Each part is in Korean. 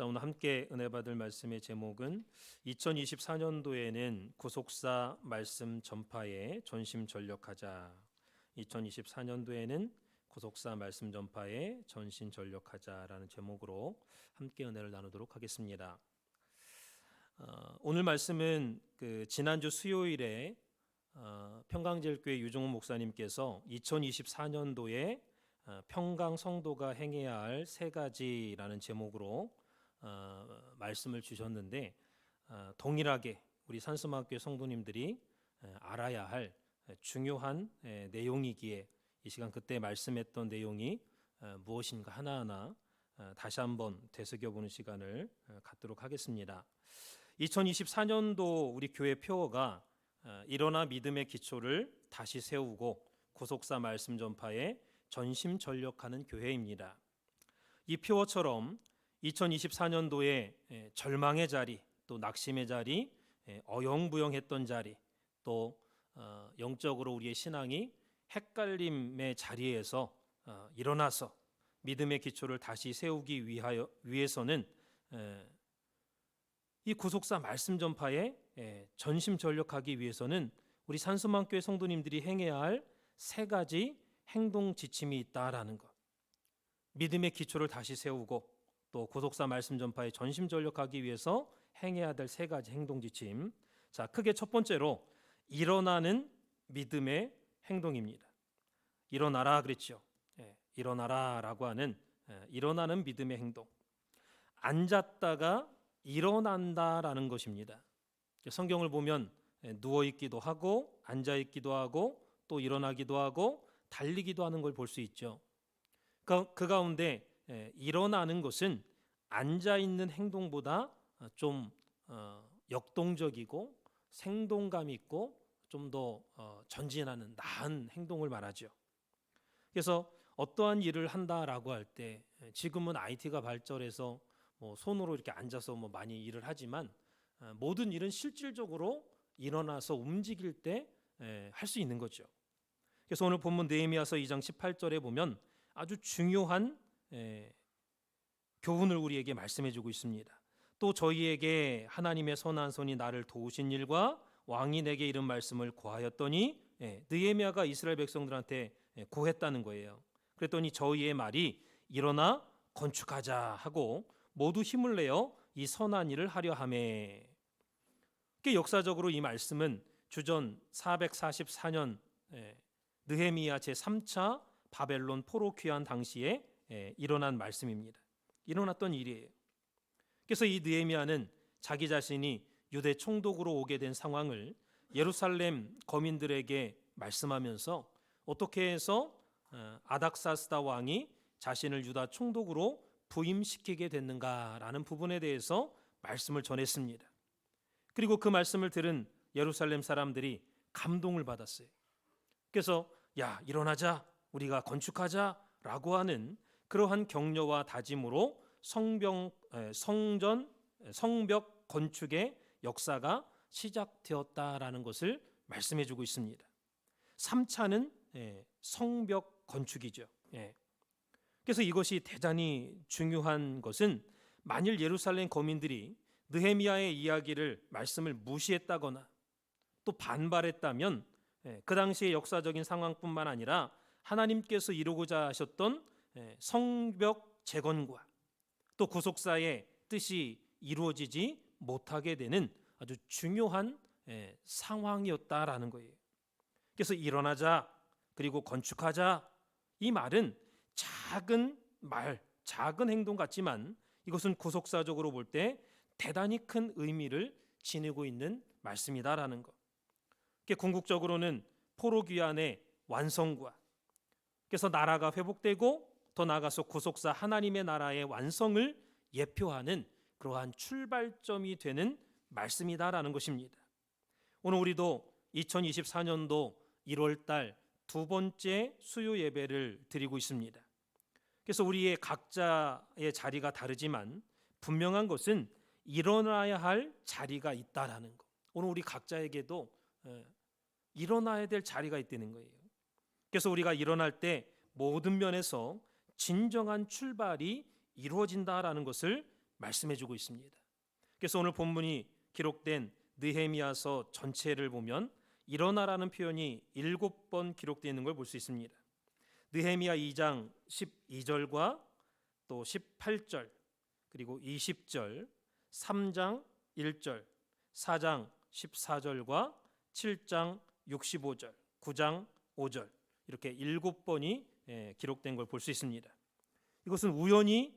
자, 오늘 함께 은혜 받을 말씀의 제목은 2024년도에는 구속사 말씀 전파에 전심전력하자. 2024년도에는 구속사 말씀 전파에 전심전력하자라는 제목으로 함께 은혜를 나누도록 하겠습니다. 오늘 말씀은 지난주 수요일에 평강제일교회 유종훈 목사님께서 2024년도에 평강 성도가 행해야 할 세 가지라는 제목으로 말씀을 주셨는데, 동일하게 우리 산수막교회 성도님들이 알아야 할 중요한 내용이기에 이 시간 그때 말씀했던 내용이 무엇인가 하나하나 다시 한번 되새겨보는 시간을 갖도록 하겠습니다. 2024년도 우리 교회 표어가 일어나 믿음의 기초를 다시 세우고 구속사 말씀 전파에 전심전력하는 교회입니다. 이 표어처럼 2024년도에 절망의 자리, 또 낙심의 자리, 어영부영했던 자리, 또 영적으로 우리의 신앙이 헷갈림의 자리에서 일어나서 믿음의 기초를 다시 세우기 위해서는 이 구속사 말씀 전파에 전심전력하기 위해서는 우리 산수망교회 성도님들이 행해야 할 세 가지 행동 지침이 있다라는 것. 믿음의 기초를 다시 세우고 또 구속사 말씀 전파에 전심전력하기 위해서 행해야 될 세 가지 행동 지침. 자, 크게 첫 번째로 일어나는 믿음의 행동입니다. 일어나라 그랬죠. 일어나라라고 하는 일어나는 믿음의 행동. 앉았다가 일어난다라는 것입니다. 성경을 보면 누워 있기도 하고 앉아 있기도 하고 또 일어나기도 하고 달리기도 하는 걸 볼 수 있죠. 그 가운데 일어나는 것은 앉아 있는 행동보다 좀 역동적이고 생동감 있고 좀 더 전진하는 나은 행동을 말하죠. 그래서 어떠한 일을 한다라고 할 때 지금은 IT가 발전해서 손으로 이렇게 앉아서 많이 일을 하지만 모든 일은 실질적으로 일어나서 움직일 때 할 수 있는 거죠. 그래서 오늘 본문 느헤미야서 2장 18절에 보면 아주 중요한 교훈을 우리에게 말씀해주고 있습니다. 또 저희에게 하나님의 선한 손이 나를 도우신 일과 왕이 내게 이른 말씀을 고하였더니, 느헤미야가 이스라엘 백성들한테 고했다는 거예요. 그랬더니 저희의 말이 일어나 건축하자 하고 모두 힘을 내어 이 선한 일을 하려 하매. 역사적으로 이 말씀은 주전 444년 느헤미야 제3차 바벨론 포로 귀환 당시에 일어난 말씀입니다. 일어났던 일이에요. 그래서 이 느헤미야는 자기 자신이 유대 총독으로 오게 된 상황을 예루살렘 거민들에게 말씀하면서 어떻게 해서 아닥사스다 왕이 자신을 유다 총독으로 부임시키게 됐는가라는 부분에 대해서 말씀을 전했습니다. 그리고 그 말씀을 들은 예루살렘 사람들이 감동을 받았어요. 그래서 야, 일어나자, 우리가 건축하자라고 하는 그러한 격려와 다짐으로 성벽 건축의 역사가 시작되었다라는 것을 말씀해주고 있습니다. 3차는 성벽 건축이죠. 그래서 이것이 대단히 중요한 것은 만일 예루살렘 거민들이 느헤미야의 이야기를 말씀을 무시했다거나 또 반발했다면 그 당시의 역사적인 상황뿐만 아니라 하나님께서 이루고자 하셨던 성벽 재건과 또 구속사의 뜻이 이루어지지 못하게 되는 아주 중요한 상황이었다라는 거예요. 그래서 일어나자 그리고 건축하자, 이 말은 작은 말, 작은 행동 같지만 이것은 구속사적으로 볼 때 대단히 큰 의미를 지니고 있는 말씀이다라는 것. 궁극적으로는 포로 귀환의 완성과 그래서 나라가 회복되고 더 나아가서 구속사 하나님의 나라의 완성을 예표하는 그러한 출발점이 되는 말씀이다라는 것입니다. 오늘 우리도 2024년도 1월달 두 번째 수요 예배를 드리고 있습니다. 그래서 우리의 각자의 자리가 다르지만 분명한 것은 일어나야 할 자리가 있다라는 것. 오늘 우리 각자에게도 일어나야 될 자리가 있다는 거예요. 그래서 우리가 일어날 때 모든 면에서 진정한 출발이 이루어진다라는 것을 말씀해주고 있습니다. 그래서 오늘 본문이 기록된 느헤미야서 전체를 보면 일어나라는 표현이 7번 기록되어 있는 걸 볼 수 있습니다. 느헤미야 2장 12절과 또 18절, 그리고 20절, 3장 1절, 4장 14절과 7장 65절, 9장 5절, 이렇게 7번이 기록된 걸 볼 수 있습니다. 이것은 우연히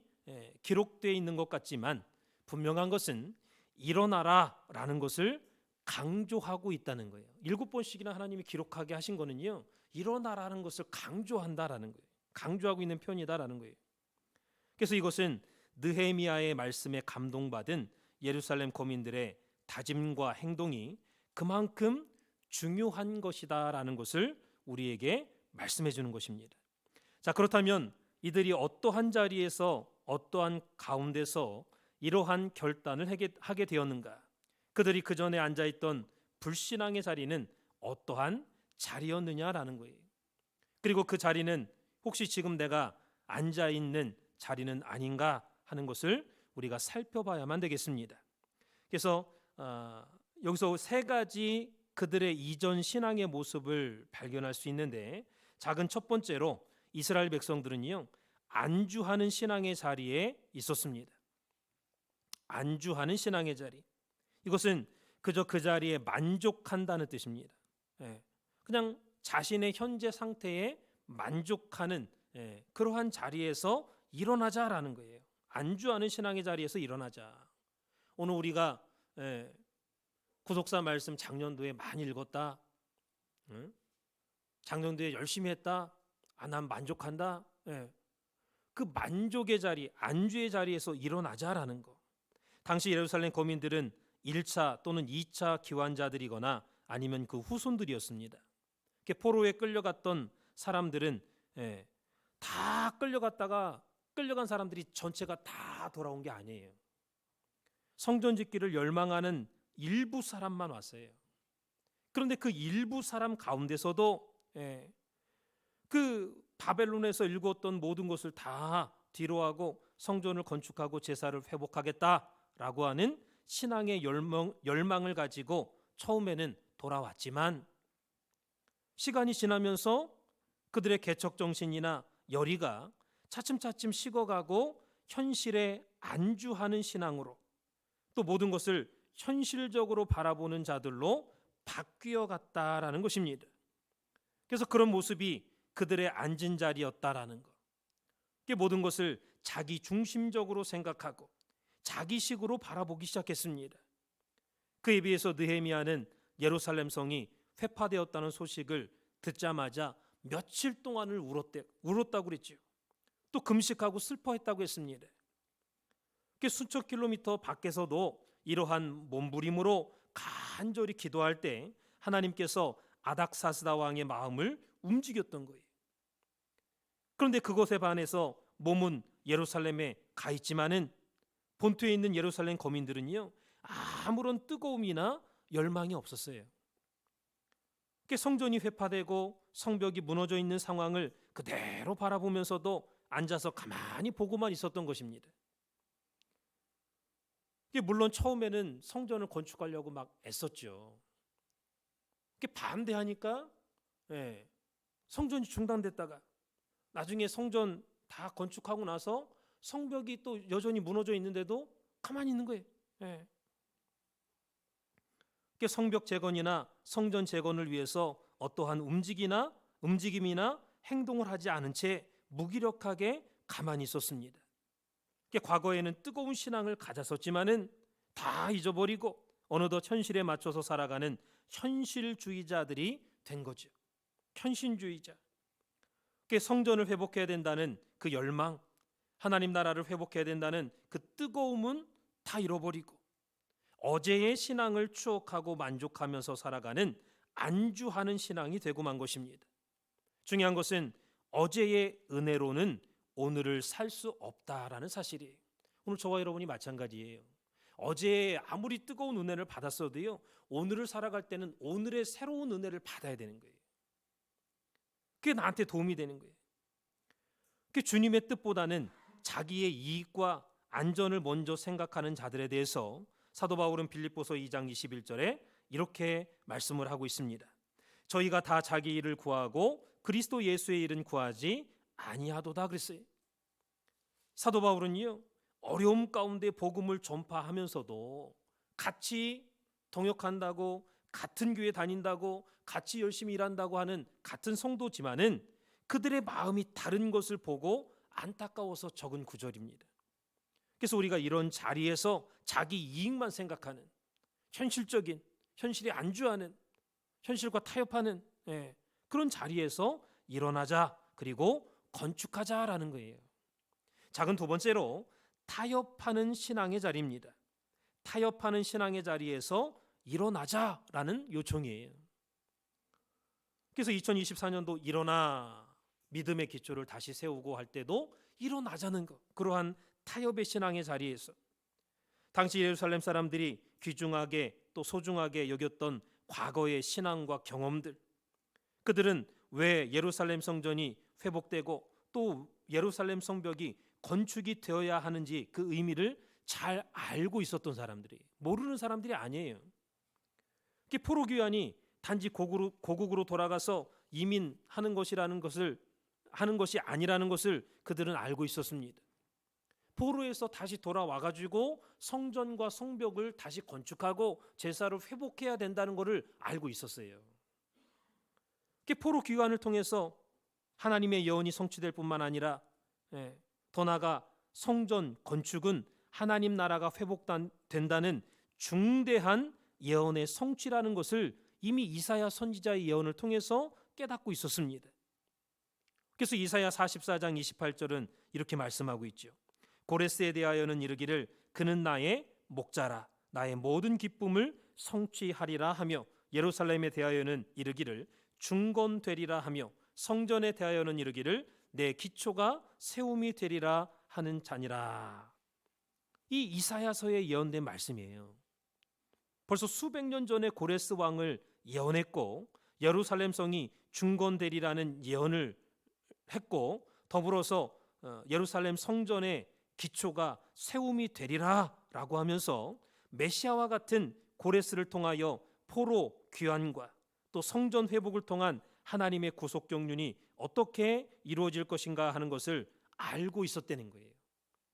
기록되어 있는 것 같지만 분명한 것은 일어나라라는 것을 강조하고 있다는 거예요. 7번씩이나 하나님이 기록하게 하신 거는요, 일어나라는 것을 강조한다라는 거예요. 강조하고 있는 편이다라는 거예요. 그래서 이것은 느헤미야의 말씀에 감동받은 예루살렘 거민들의 다짐과 행동이 그만큼 중요한 것이다라는 것을 우리에게 말씀해 주는 것입니다. 자, 그렇다면 이들이 어떠한 자리에서 어떠한 가운데서 이러한 결단을 하게 되었는가? 그들이 그 전에 앉아있던 불신앙의 자리는 어떠한 자리였느냐라는 거예요. 그리고 그 자리는 혹시 지금 내가 앉아있는 자리는 아닌가 하는 것을 우리가 살펴봐야만 되겠습니다. 그래서 여기서 세 가지 그들의 이전 신앙의 모습을 발견할 수 있는데, 작은 첫 번째로 이스라엘 백성들은요, 안주하는 신앙의 자리에 있었습니다. 안주하는 신앙의 자리, 이것은 그저 그 자리에 만족한다는 뜻입니다. 그냥 자신의 현재 상태에 만족하는 그러한 자리에서 일어나자라는 거예요. 안주하는 신앙의 자리에서 일어나자. 오늘 우리가 구속사 말씀 작년도에 많이 읽었다, 작년도에 열심히 했다, 난 만족한다, 그 만족의 자리, 안주의 자리에서 일어나자라는 거. 당시 예루살렘 거민들은 1차 또는 2차 기환자들이거나 아니면 그 후손들이었습니다. 포로에 끌려갔던 사람들은 다 끌려갔다가 끌려간 사람들이 전체가 다 돌아온 게 아니에요. 성전 짓기를 열망하는 일부 사람만 왔어요. 그런데 그 일부 사람 가운데서도 그 바벨론에서 일궜던 모든 것을 다 뒤로하고 성전을 건축하고 제사를 회복하겠다라고 하는 신앙의 열망을 가지고 처음에는 돌아왔지만, 시간이 지나면서 그들의 개척정신이나 열의가 차츰차츰 식어가고 현실에 안주하는 신앙으로, 또 모든 것을 현실적으로 바라보는 자들로 바뀌어 갔다라는 것입니다. 그래서 그런 모습이 그들의 앉은 자리였다라는 것. 모든 것을 자기 중심적으로 생각하고 자기식으로 바라보기 시작했습니다. 그에 비해서 느헤미야는 예루살렘 성이 회파되었다는 소식을 듣자마자 며칠 동안을 울었다고 그랬죠. 또 금식하고 슬퍼했다고 했습니다. 수천 킬로미터 밖에서도 이러한 몸부림으로 간절히 기도할 때 하나님께서 아닥사스다 왕의 마음을 움직였던 거예요. 그런데 그것에 반해서 몸은 예루살렘에 가 있지만은 본토에 있는 예루살렘 거민들은요, 아무런 뜨거움이나 열망이 없었어요. 성전이 회파되고 성벽이 무너져 있는 상황을 그대로 바라보면서도 앉아서 가만히 보고만 있었던 것입니다. 물론 처음에는 성전을 건축하려고 막 애썼죠. 반대하니까 성전이 중단됐다가 나중에 성전 다 건축하고 나서 성벽이 또 여전히 무너져 있는데도 가만히 있는 거예요. 성벽 재건이나 성전 재건을 위해서 어떠한 움직임이나 행동을 하지 않은 채 무기력하게 가만히 있었습니다. 과거에는 뜨거운 신앙을 가졌었지만은 다 잊어버리고 어느덧 현실에 맞춰서 살아가는 현실주의자들이 된 거죠. 현실주의자. 성전을 회복해야 된다는 그 열망, 하나님 나라를 회복해야 된다는 그 뜨거움은 다 잃어버리고 어제의 신앙을 추억하고 만족하면서 살아가는 안주하는 신앙이 되고 만 것입니다. 중요한 것은 어제의 은혜로는 오늘을 살 수 없다라는 사실이에요. 오늘 저와 여러분이 마찬가지예요. 어제 아무리 뜨거운 은혜를 받았어도요, 오늘을 살아갈 때는 오늘의 새로운 은혜를 받아야 되는 거예요. 그게 나한테 도움이 되는 거예요. 주님의 뜻보다는 자기의 이익과 안전을 먼저 생각하는 자들에 대해서 사도 바울은 빌립보서 2장 21절에 이렇게 말씀을 하고 있습니다. 저희가 다 자기 일을 구하고 그리스도 예수의 일은 구하지 아니하도다 그랬어요. 사도 바울은요, 어려움 가운데 복음을 전파하면서도 같이 동역한다고, 같은 교회 다닌다고, 같이 열심히 일한다고 하는 같은 성도지만은 그들의 마음이 다른 것을 보고 안타까워서 적은 구절입니다. 그래서 우리가 이런 자리에서 자기 이익만 생각하는, 현실적인, 현실에 안주하는, 현실과 타협하는 그런 자리에서 일어나자, 그리고 건축하자라는 거예요. 작은 두 번째로 타협하는 신앙의 자리입니다. 타협하는 신앙의 자리에서 일어나자라는 요청이에요. 그래서 2024년도 일어나 믿음의 기초를 다시 세우고 할 때도 일어나자는 것, 그러한 타협의 신앙의 자리에서 당시 예루살렘 사람들이 귀중하게 또 소중하게 여겼던 과거의 신앙과 경험들, 그들은 왜 예루살렘 성전이 회복되고 또 예루살렘 성벽이 건축이 되어야 하는지 그 의미를 잘 알고 있었던 사람들이, 모르는 사람들이 아니에요. 포로 귀환이 단지 고국으로 돌아가서 이민하는 것이라는 것을 하는 것이 아니라는 것을 그들은 알고 있었습니다. 포로에서 다시 돌아와 가지고 성전과 성벽을 다시 건축하고 제사를 회복해야 된다는 것을 알고 있었어요. 포로 귀환을 통해서 하나님의 예언이 성취될 뿐만 아니라 더 나아가 성전 건축은 하나님 나라가 회복된다는 중대한 예언의 성취라는 것을 이미 이사야 선지자의 예언을 통해서 깨닫고 있었습니다. 그래서 이사야 44장 28절은 이렇게 말씀하고 있죠. 고레스에 대하여는 이르기를 그는 나의 목자라, 나의 모든 기쁨을 성취하리라 하며, 예루살렘에 대하여는 이르기를 중건되리라 하며, 성전에 대하여는 이르기를 내 기초가 세움이 되리라 하는 자니라. 이 이사야서에 예언된 말씀이에요. 벌써 수백 년 전에 고레스 왕을 예언했고 예루살렘 성이 중건되리라는 예언을 했고, 더불어서 예루살렘 성전의 기초가 세움이 되리라 라고 하면서 메시아와 같은 고레스를 통하여 포로 귀환과 또 성전 회복을 통한 하나님의 구속 경륜이 어떻게 이루어질 것인가 하는 것을 알고 있었다는 거예요.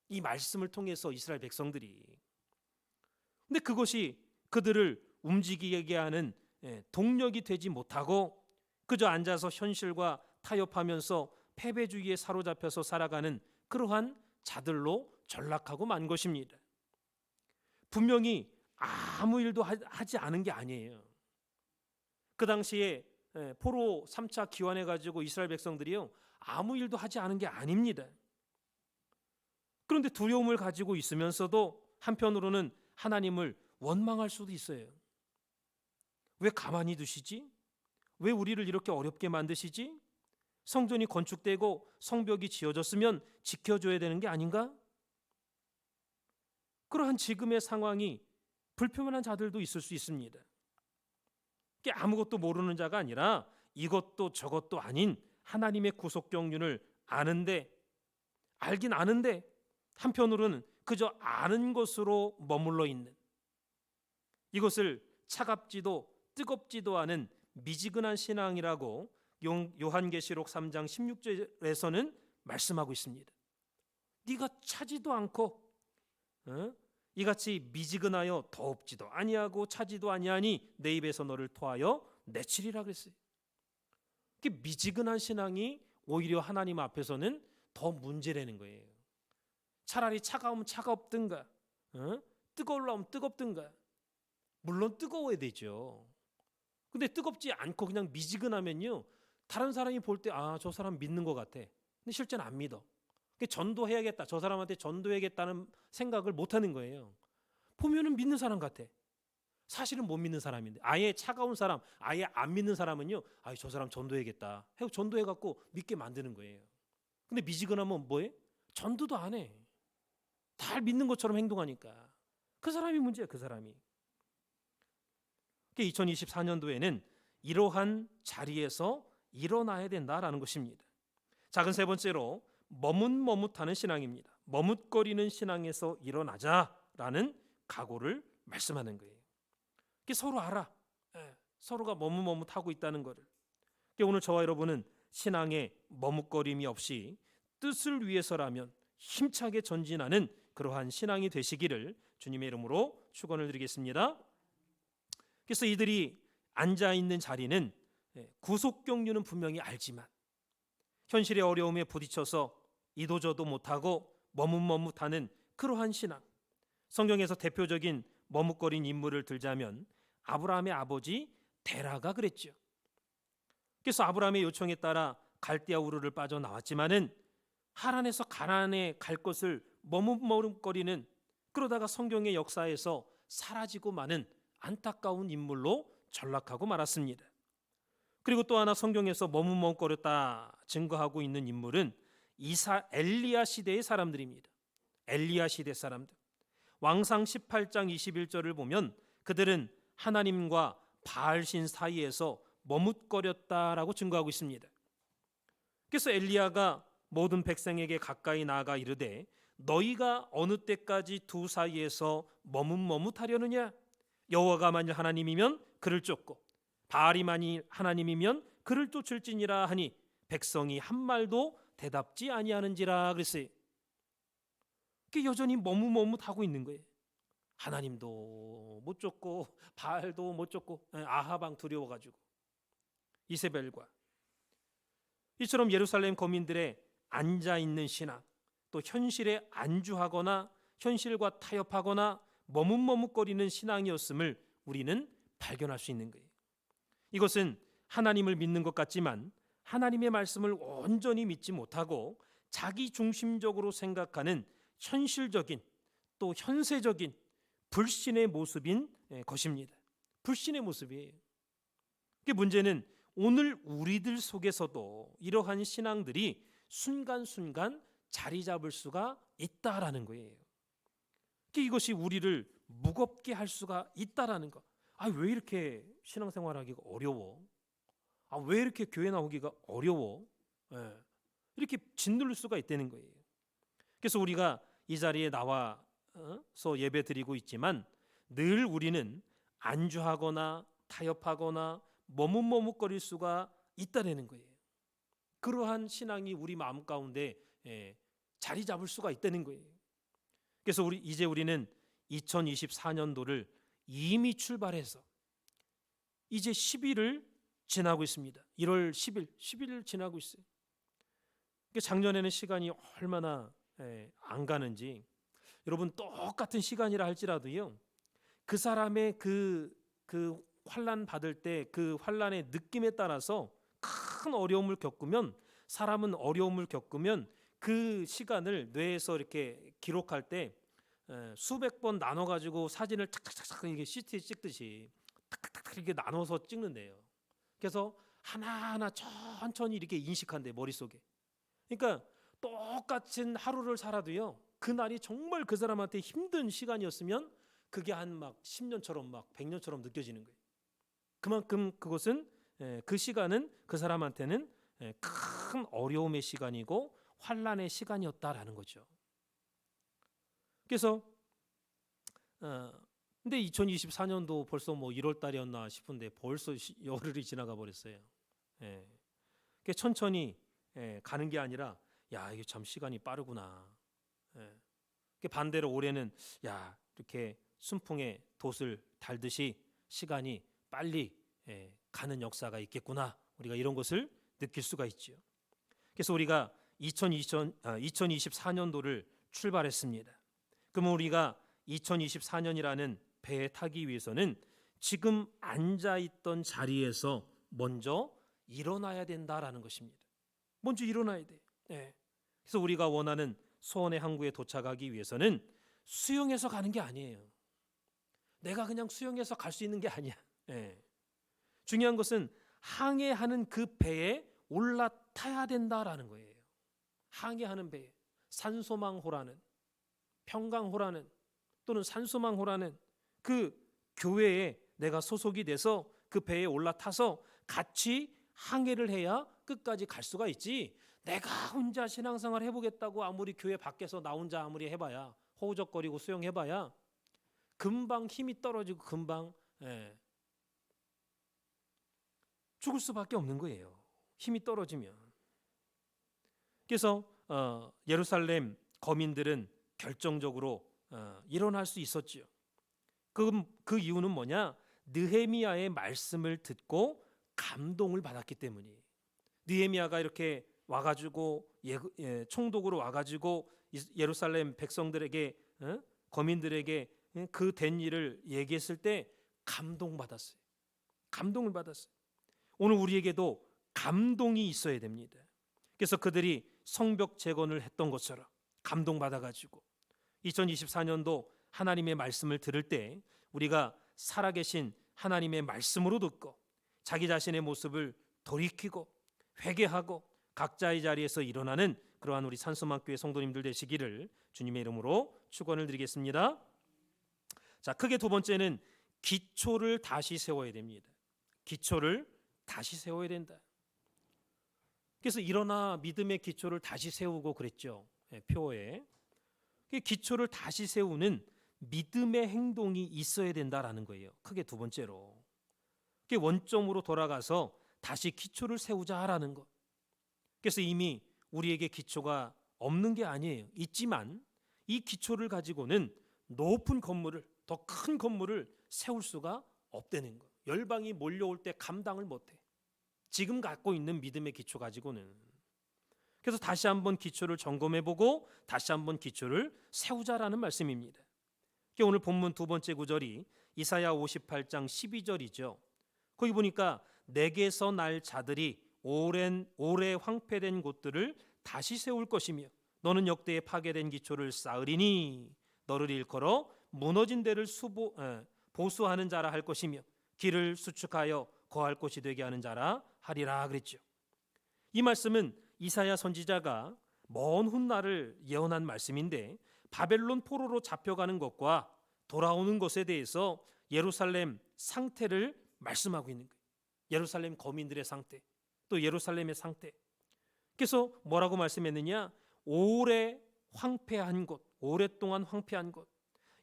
이 말씀을 통해서 이스라엘 백성들이. 근데 그것이 그들을 움직이게 하는 동력이 되지 못하고 그저 앉아서 현실과 타협하면서 패배주의에 사로잡혀서 살아가는 그러한 자들로 전락하고 만 것입니다. 분명히 아무 일도 하지 않은 게 아니에요. 그 당시에 포로 3차 귀환해가지고 이스라엘 백성들이요, 아무 일도 하지 않은 게 아닙니다. 그런데 두려움을 가지고 있으면서도 한편으로는 하나님을 원망할 수도 있어요. 왜 가만히 두시지? 왜 우리를 이렇게 어렵게 만드시지? 성전이 건축되고 성벽이 지어졌으면 지켜줘야 되는 게 아닌가? 그러한 지금의 상황이 불편한 자들도 있을 수 있습니다. 아무것도 모르는 자가 아니라 이것도 저것도 아닌 하나님의 구속 경륜을 알긴 아는데 한편으로는 그저 아는 것으로 머물러 있는, 이것을 차갑지도 뜨겁지도 않은 미지근한 신앙이라고 요한계시록 3장 16절에서는 말씀하고 있습니다. 네가 차지도 않고 이같이 미지근하여 더웁지도 아니하고 차지도 아니하니 내 입에서 너를 토하여 내치리라 그랬어요. 미지근한 신앙이 오히려 하나님 앞에서는 더 문제라는 거예요. 차라리 차가우면 차갑든가 뜨거우려면 뜨겁든가. 물론 뜨거워야 되죠. 근데 뜨겁지 않고 그냥 미지근하면요, 다른 사람이 볼 때 저 사람 믿는 것 같아. 근데 실제는 안 믿어. 전도해야겠다, 저 사람한테 전도해야겠다는 생각을 못하는 거예요. 보면은 믿는 사람 같아. 사실은 못 믿는 사람인데, 아예 차가운 사람, 아예 안 믿는 사람은요, 저 사람 전도해야겠다 해서 전도해갖고 믿게 만드는 거예요. 근데 미지근하면 뭐해? 전도도 안 해. 다 믿는 것처럼 행동하니까. 그 사람이 문제야, 그 사람이. 2024년도에는 이러한 자리에서 일어나야 된다라는 것입니다. 작은 세 번째로 머뭇머뭇하는 신앙입니다. 머뭇거리는 신앙에서 일어나자라는 각오를 말씀하는 거예요. 서로 알아. 서로가 머뭇머뭇하고 있다는 것을. 오늘 저와 여러분은 신앙에 머뭇거림이 없이 뜻을 위해서라면 힘차게 전진하는 그러한 신앙이 되시기를 주님의 이름으로 축원을 드리겠습니다. 그래서 이들이 앉아있는 자리는 구속경륜은 분명히 알지만 현실의 어려움에 부딪혀서 이도저도 못하고 머뭇머뭇하는 그러한 신앙. 성경에서 대표적인 머뭇거린 인물을 들자면 아브라함의 아버지 데라가 그랬죠. 그래서 아브라함의 요청에 따라 갈대아 우르를 빠져나왔지만은 하란에서 가나안에 갈 것을 머뭇머뭇거리는, 그러다가 성경의 역사에서 사라지고 마는 안타까운 인물로 전락하고 말았습니다. 그리고 또 하나 성경에서 머뭇머뭇거렸다 증거하고 있는 인물은 엘리야 시대의 사람들입니다. 엘리야 시대 사람들. 왕상 18장 21절을 보면 그들은 하나님과 바알신 사이에서 머뭇거렸다라고 증거하고 있습니다. 그래서 엘리야가 모든 백성에게 가까이 나아가 이르되 너희가 어느 때까지 두 사이에서 머뭇머뭇하려느냐? 여호와가 만일 하나님이면 그를 쫓고 바알이 만일 하나님이면 그를 쫓을지니라 하니 백성이 한 말도 대답지 아니하는지라 그랬어요. 여전히 머뭇머뭇하고 있는 거예요. 하나님도 못 쫓고 바알도 못 쫓고 아하방 두려워가지고 이세벨과 이처럼 예루살렘 거민들의 앉아있는 신앙, 또 현실에 안주하거나 현실과 타협하거나 머뭇머뭇거리는 신앙이었음을 우리는 발견할 수 있는 거예요. 이것은 하나님을 믿는 것 같지만 하나님의 말씀을 온전히 믿지 못하고 자기 중심적으로 생각하는 현실적인 또 현세적인 불신의 모습인 것입니다. 불신의 모습이에요. 문제는 오늘 우리들 속에서도 이러한 신앙들이 순간순간 자리 잡을 수가 있다라는 거예요. 이것이 우리를 무겁게 할 수가 있다라는 거. 왜 이렇게 신앙생활하기가 어려워? 왜 이렇게 교회 나오기가 어려워? 이렇게 짓누를 수가 있다는 거예요. 그래서 우리가 이 자리에 나와서 예배 드리고 있지만 늘 우리는 안주하거나 타협하거나 머뭇머뭇거릴 수가 있다는 거예요. 그러한 신앙이 우리 마음 가운데 자리 잡을 수가 있다는 거예요. 그래서 우리는 2024년도를 이미 출발해서 이제 10일을 지나고 있습니다. 1월 10일 지나고 있어요. 작년에는 시간이 얼마나 안 가는지, 여러분 똑같은 시간이라 할지라도요, 그 사람의 그 환난 받을 때 그 환난의 느낌에 따라서 큰 어려움을 겪으면, 사람은 어려움을 겪으면 그 시간을 뇌에서 이렇게 기록할 때 수백 번 나눠 가지고 사진을 착착착착 이게 CT 찍듯이 탁탁탁 이렇게 나눠서 찍는데요. 그래서 하나하나 천천히 이렇게 인식한대, 머릿속에. 그러니까 똑같은 하루를 살아도요, 그날이 정말 그 사람한테 힘든 시간이었으면 그게 한 막 10년처럼 막 100년처럼 느껴지는 거예요. 그만큼 그것은 그 시간은 그 사람한테는 큰 어려움의 시간이고 환난의 시간이었다라는 거죠. 그래서 근데 2024년도 벌써 1월 달이었나 싶은데 벌써 열흘이 지나가 버렸어요. 천천히 가는 게 아니라 이게 참 시간이 빠르구나. 반대로 올해는 이렇게 순풍에 돛을 달듯이 시간이 빨리 가는 역사가 있겠구나. 우리가 이런 것을 느낄 수가 있죠. 그래서 우리가 2024년도를 출발했습니다. 그러면 우리가 2024년이라는 배에 타기 위해서는 지금 앉아있던 자리에서 먼저 일어나야 된다라는 것입니다. 먼저 일어나야 돼. 그래서 우리가 원하는 소원의 항구에 도착하기 위해서는 수영해서 가는 게 아니에요. 내가 그냥 수영해서 갈 수 있는 게 아니야. 중요한 것은 항해하는 그 배에 올라타야 된다라는 거예요. 항해하는 배에 산소망호라는, 평강호라는, 또는 산소망호라는 그 교회에 내가 소속이 돼서 그 배에 올라타서 같이 항해를 해야 끝까지 갈 수가 있지, 내가 혼자 신앙생활 해보겠다고 아무리 교회 밖에서 나 혼자 아무리 해봐야, 허우적거리고 수영해봐야 금방 힘이 떨어지고 금방 죽을 수밖에 없는 거예요. 힘이 떨어지면. 그래서 예루살렘 거민들은 결정적으로 일어날 수 있었지요. 그 이유는 뭐냐? 느헤미야의 말씀을 듣고 감동을 받았기 때문이에요. 느헤미야가 이렇게 와가지고 총독으로 와가지고 예루살렘 백성들에게, 거민들에게 그 된 일을 얘기했을 때 감동받았어요. 감동을 받았어요. 오늘 우리에게도 감동이 있어야 됩니다. 그래서 그들이 성벽 재건을 했던 것처럼 감동받아가지고 2024년도 하나님의 말씀을 들을 때 우리가 살아계신 하나님의 말씀으로 듣고 자기 자신의 모습을 돌이키고 회개하고 각자의 자리에서 일어나는 그러한 우리 산수막교회 성도님들 되시기를 주님의 이름으로 축원을 드리겠습니다. 자, 크게 두 번째는 기초를 다시 세워야 됩니다. 기초를 다시 세워야 된다. 그래서 일어나 믿음의 기초를 다시 세우고 그랬죠. 표어에. 기초를 다시 세우는 믿음의 행동이 있어야 된다라는 거예요. 크게 두 번째로. 원점으로 돌아가서 다시 기초를 세우자라는 것. 그래서 이미 우리에게 기초가 없는 게 아니에요. 있지만 이 기초를 가지고는 높은 건물을, 더 큰 건물을 세울 수가 없다는 거. 열방이 몰려올 때 감당을 못해. 지금 갖고 있는 믿음의 기초 가지고는. 그래서 다시 한번 기초를 점검해보고 다시 한번 기초를 세우자라는 말씀입니다. 오늘 본문 두 번째 구절이 이사야 58장 12절이죠. 거기 보니까 내게서 날 자들이 오래 황폐된 곳들을 다시 세울 것이며 너는 역대에 파괴된 기초를 쌓으리니 너를 일컬어 무너진 데를 보수하는 자라 할 것이며 길을 수축하여 거할 곳이 되게 하는 자라 하리라 그랬죠. 이 말씀은 이사야 선지자가 먼 훗날을 예언한 말씀인데 바벨론 포로로 잡혀가는 것과 돌아오는 것에 대해서 예루살렘 상태를 말씀하고 있는 거예요. 예루살렘 거민들의 상태, 또 예루살렘의 상태. 그래서 뭐라고 말씀했느냐? 오래 황폐한 곳, 오랫동안 황폐한 곳,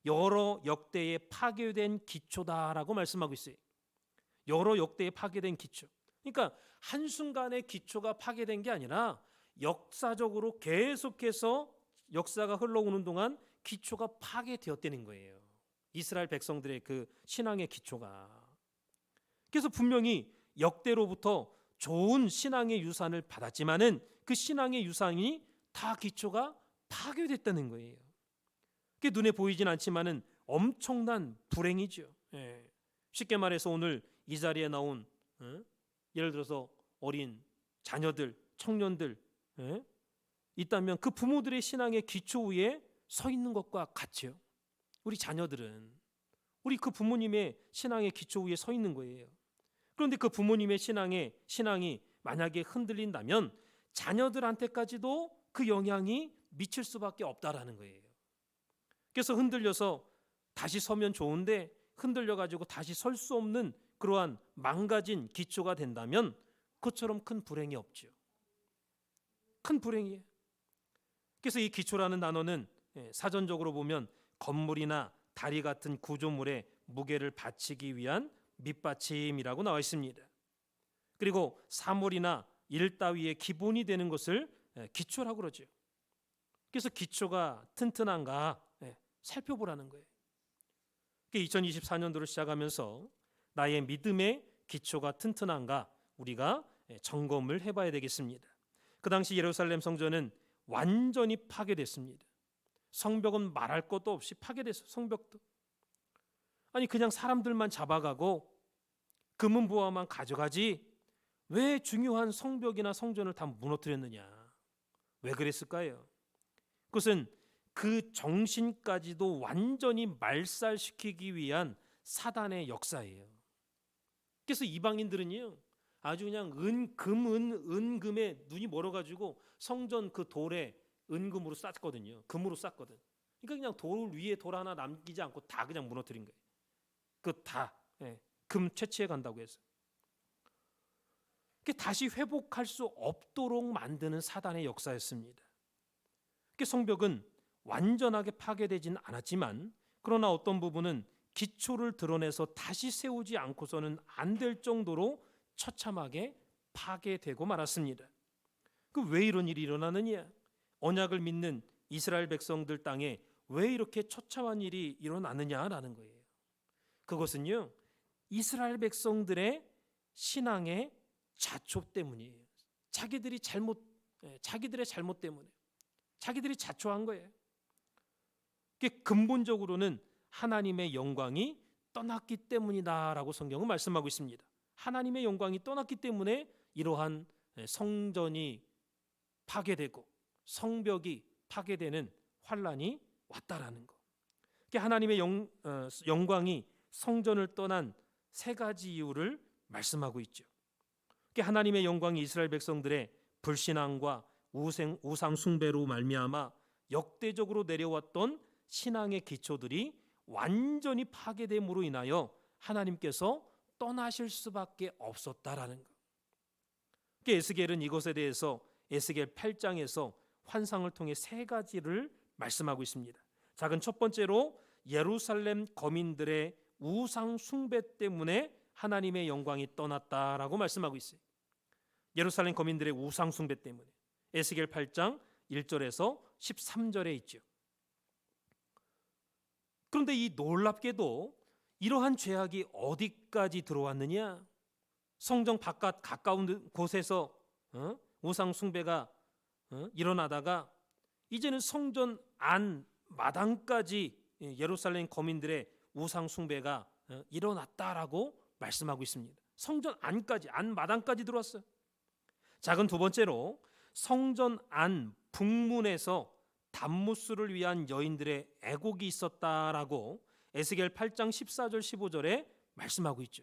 여러 역대에 파괴된 기초다라고 말씀하고 있어요. 여러 역대에 파괴된 기초. 그러니까 한순간에 기초가 파괴된 게 아니라 역사적으로 계속해서 역사가 흘러오는 동안 기초가 파괴되었다는 거예요. 이스라엘 백성들의 그 신앙의 기초가. 그래서 분명히 역대로부터 좋은 신앙의 유산을 받았지만은 그 신앙의 유산이 다 기초가 파괴됐다는 거예요. 그게 눈에 보이진 않지만은 엄청난 불행이죠. 쉽게 말해서 오늘 이 자리에 나온 예를 들어서 어린 자녀들, 청년들 있다면 그 부모들의 신앙의 기초 위에 서 있는 것과 같죠. 우리 자녀들은 우리 그 부모님의 신앙의 기초 위에 서 있는 거예요. 그런데 그 부모님의 신앙이 만약에 흔들린다면 자녀들한테까지도 그 영향이 미칠 수밖에 없다라는 거예요. 그래서 흔들려서 다시 서면 좋은데 흔들려가지고 다시 설 수 없는 그러한 망가진 기초가 된다면 그것처럼 큰 불행이 없죠. 큰 불행이에요. 그래서 이 기초라는 단어는 사전적으로 보면 건물이나 다리 같은 구조물에 무게를 받치기 위한 밑받침이라고 나와 있습니다. 그리고 사물이나 일 따위의 기본이 되는 것을 기초라고 그러죠. 그래서 기초가 튼튼한가 살펴보라는 거예요. 2024년도를 시작하면서 나의 믿음의 기초가 튼튼한가 우리가 점검을 해봐야 되겠습니다. 그 당시 예루살렘 성전은 완전히 파괴됐습니다. 성벽은 말할 것도 없이 파괴됐어요. 성벽도. 아니 그냥 사람들만 잡아가고 금은 보화만 가져가지 왜 중요한 성벽이나 성전을 다 무너뜨렸느냐? 왜 그랬을까요? 그것은 그 정신까지도 완전히 말살시키기 위한 사단의 역사예요. 그래서 이방인들은요 아주 그냥 은금에 눈이 멀어가지고 성전 그 돌에 은금으로 쌌거든요. 금으로 쌌거든. 그러니까 그냥 돌 위에 돌 하나 남기지 않고 다 그냥 무너뜨린 거예요. 그 다 금 채취해 간다고 해서. 다시 회복할 수 없도록 만드는 사단의 역사였습니다. 성벽은 완전하게 파괴되진 않았지만 그러나 어떤 부분은 기초를 드러내서 다시 세우지 않고서는 안 될 정도로 처참하게 파괴되고 말았습니다. 왜 이런 일이 일어나느냐? 언약을 믿는 이스라엘 백성들 땅에 왜 이렇게 처참한 일이 일어나느냐라는 거예요. 그것은요, 이스라엘 백성들의 신앙의 자초 때문이에요. 자기들의 잘못 때문에 자기들이 자초한 거예요. 근본적으로는 하나님의 영광이 떠났기 때문이다라고 성경은 말씀하고 있습니다. 하나님의 영광이 떠났기 때문에 이러한 성전이 파괴되고 성벽이 파괴되는 환란이 왔다라는 거. 하나님의 영광이 성전을 떠난 세 가지 이유를 말씀하고 있죠. 하나님의 영광이 이스라엘 백성들의 불신앙과 우상 숭배로 말미암아 역대적으로 내려왔던 신앙의 기초들이 완전히 파괴됨으로 인하여 하나님께서 떠나실 수밖에 없었다라는 것. 에스겔은 이것에 대해서 에스겔 8장에서 환상을 통해 세 가지를 말씀하고 있습니다. 작은 첫 번째로 예루살렘 거민들의 우상 숭배 때문에 하나님의 영광이 떠났다라고 말씀하고 있어요. 예루살렘 거민들의 우상 숭배 때문에 에스겔 8장 1절에서 13절에 있죠. 그런데 이 놀랍게도 이러한 죄악이 어디까지 들어왔느냐? 성전 바깥 가까운 곳에서 우상 숭배가 일어나다가 이제는 성전 안 마당까지 예루살렘 거민들의 우상 숭배가 일어났다라고 말씀하고 있습니다. 성전 안까지, 안 마당까지 들어왔어요. 작은 두 번째로 성전 안 북문에서 단무스를 위한 여인들의 애곡이 있었다라고 에스겔 8장 14절 15절에 말씀하고 있죠.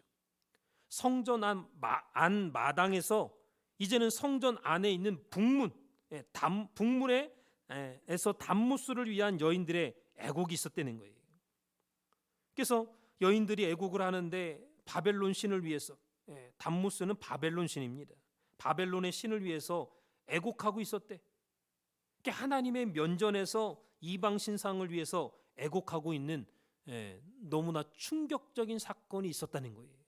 성전 안 마당에서 이제는 성전 안에 있는 북문에서 단무스를 위한 여인들의 애곡이 있었다는 거예요. 그래서 여인들이 애곡을 하는데 바벨론 신을 위해서, 단무스는 바벨론 신입니다. 바벨론의 신을 위해서 애곡하고 있었대. 하나님의 면전에서 이방 신상을 위해서 애곡하고 있는 너무나 충격적인 사건이 있었다는 거예요.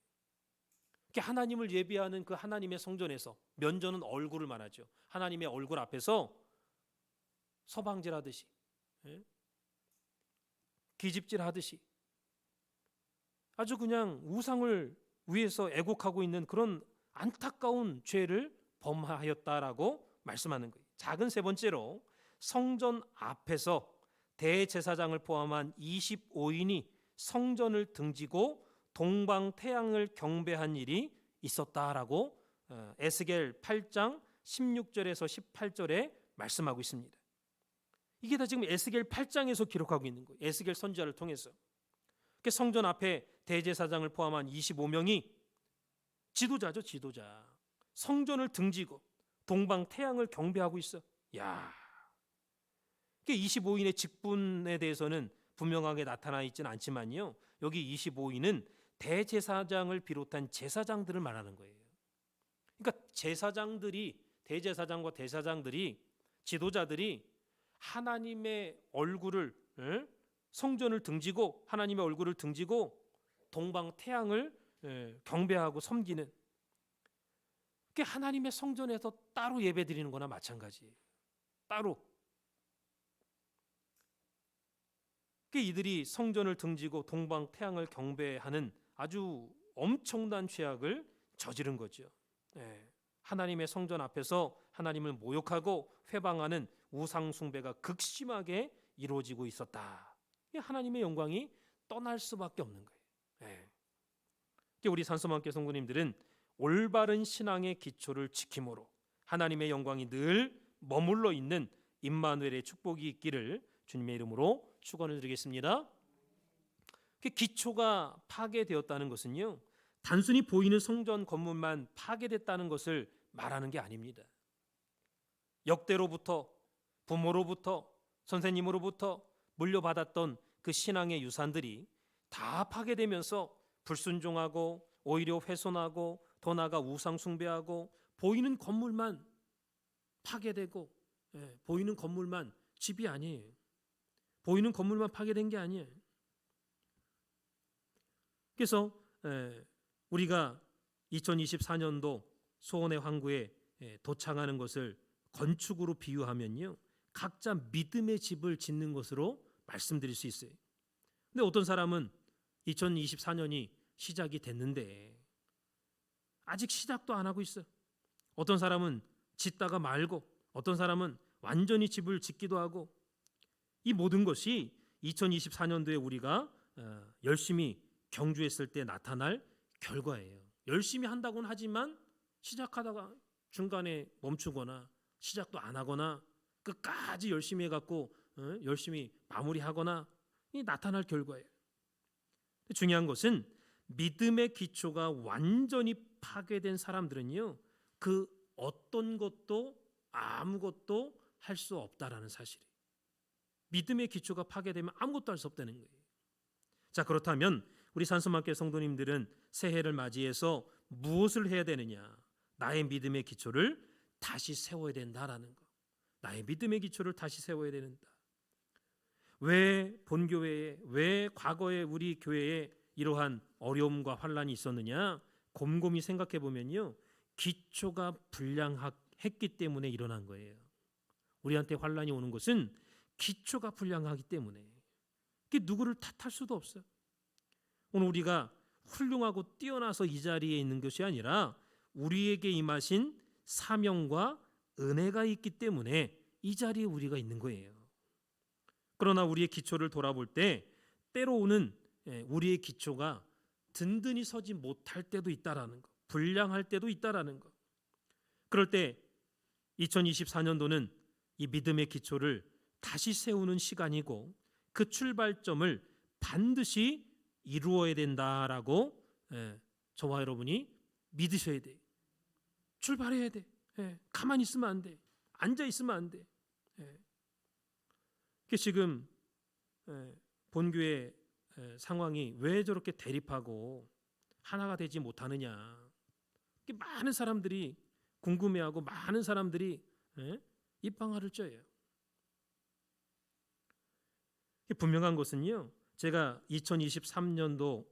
하나님을 예배하는 그 하나님의 성전에서, 면전은 얼굴을 말하죠. 하나님의 얼굴 앞에서 서방질하듯이, 기집질하듯이 아주 그냥 우상을 위해서 애곡하고 있는 그런 안타까운 죄를 범하였다라고 말씀하는 거예요. 작은 세 번째로 성전 앞에서 대제사장을 포함한 25인이 성전을 등지고 동방 태양을 경배한 일이 있었다라고 에스겔 8장 16절에서 18절에 말씀하고 있습니다. 이게 다 지금 에스겔 8장에서 기록하고 있는 거예요. 에스겔 선지자를 통해서. 성전 앞에 대제사장을 포함한 25명이 지도자죠, 지도자. 성전을 등지고 동방 태양을 경배하고 있어. 야, 25인의 직분에 대해서는 분명하게 나타나 있지는 않지만요. 여기 25인은 대제사장을 비롯한 제사장들을 말하는 거예요. 그러니까 대제사장과 대사장들이, 지도자들이 하나님의 얼굴을, 성전을 등지고 하나님의 얼굴을 등지고 동방 태양을 경배하고 섬기는, 그게 하나님의 성전에서 따로 예배드리는 거나 마찬가지예요. 따로. 이들이 성전을 등지고 동방 태양을 경배하는 아주 엄청난 죄악을 저지른 거죠. 하나님의 성전 앞에서 하나님을 모욕하고 회방하는 우상 숭배가 극심하게 이루어지고 있었다. 하나님의 영광이 떠날 수밖에 없는 거예요. 우리 산소만교 성도님들은 올바른 신앙의 기초를 지킴으로 하나님의 영광이 늘 머물러 있는 임마누엘의 축복이 있기를 주님의 이름으로 축원을 드리겠습니다. 기초가 파괴되었다는 것은요, 단순히 보이는 성전 건물만 파괴됐다는 것을 말하는 게 아닙니다. 역대로부터, 부모로부터, 선생님으로부터 물려받았던 그 신앙의 유산들이 다 파괴되면서 불순종하고 오히려 훼손하고 더 나아가 우상 숭배하고 보이는 건물만 파괴되고, 보이는 건물만 집이 아니에요. 보이는 건물만 파괴된 게 아니에요. 그래서 우리가 2024년도 소원의 황구에 도착하는 것을 건축으로 비유하면요, 각자 믿음의 집을 짓는 것으로 말씀드릴 수 있어요. 근데 어떤 사람은 2024년이 시작이 됐는데 아직 시작도 안 하고 있어요. 어떤 사람은 짓다가 말고, 어떤 사람은 완전히 집을 짓기도 하고, 이 모든 것이 2024년도에 우리가 열심히 경주했을 때 나타날 결과예요. 열심히 한다고는 하지만 시작하다가 중간에 멈추거나 시작도 안 하거나 끝까지 열심히 해갖고 열심히 마무리하거나 이 나타날 결과예요. 중요한 것은 믿음의 기초가 완전히 파괴된 사람들은요, 그 어떤 것도 아무것도 할 수 없다라는 사실이에요. 믿음의 기초가 파괴되면 아무것도 할 수 없다는 거예요. 자, 그렇다면 우리 산소만교회 성도님들은 새해를 맞이해서 무엇을 해야 되느냐? 나의 믿음의 기초를 다시 세워야 된다라는 거. 나의 믿음의 기초를 다시 세워야 된다. 왜 본교회에, 왜 과거에 우리 교회에 이러한 어려움과 환란이 있었느냐? 곰곰이 생각해 보면요, 기초가 불량했기 때문에 일어난 거예요. 우리한테 환란이 오는 것은 기초가 불량하기 때문에. 그게 누구를 탓할 수도 없어요. 오늘 우리가 훌륭하고 뛰어나서 이 자리에 있는 것이 아니라 우리에게 임하신 사명과 은혜가 있기 때문에 이 자리에 우리가 있는 거예요. 그러나 우리의 기초를 돌아볼 때 때로는 우리의 기초가 든든히 서지 못할 때도 있다라는 거, 불량할 때도 있다라는 거. 그럴 때 2024년도는 이 믿음의 기초를 다시 세우는 시간이고, 그 출발점을 반드시 이루어야 된다라고 저와 여러분이 믿으셔야 돼요. 출발해야 돼. 가만히 있으면 안 돼. 앉아 있으면 안 돼. 지금 본교회 상황이 왜 저렇게 대립하고 하나가 되지 못하느냐, 많은 사람들이 궁금해하고 많은 사람들이 입방아를 쪄요. 분명한 것은요, 제가 2023년도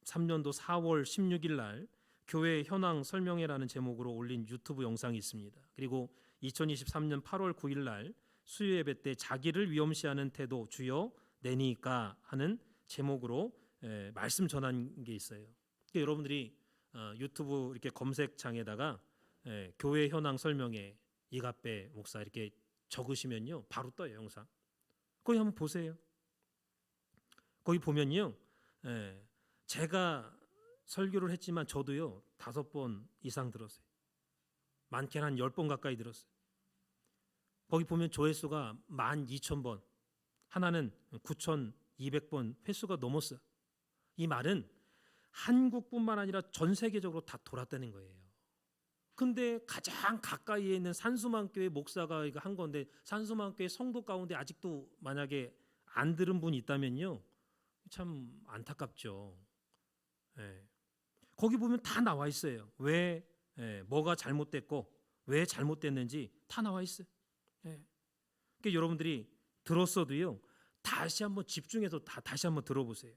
4월 16일 날 교회 현황 설명회라는 제목으로 올린 유튜브 영상이 있습니다. 그리고 2023년 8월 9일 날 수요 예배 때 자기를 위험시하는 태도 주여 내니까 하는 제목으로 말씀 전한 게 있어요. 그러니까 여러분들이 유튜브 이렇게 검색창에다가 교회 현황 설명회 이갑배 목사 이렇게 적으시면요, 바로 떠요, 영상. 거기 한번 보세요. 거기 보면요, 제가 설교를 했지만 저도요 5번 이상 들었어요. 많게는 한 10번 가까이 들었어요. 거기 보면 조회수가 12,000번, 하나는 9,200번 회수가 넘었어요. 이 말은 한국뿐만 아니라 전 세계적으로 다 돌았다는 거예요. 근데 가장 가까이에 있는 산수만교회 목사가 이거 한 건데, 산수만교회 성도 가운데 아직도 만약에 안 들은 분이 있다면요, 참 안타깝죠. 거기 보면 다 나와 있어요. 왜 뭐가 잘못됐고 왜 잘못됐는지 다 나와 있어요. 그러니까 여러분들이 들었어도요, 다시 한번 집중해서 다시 한번 들어보세요.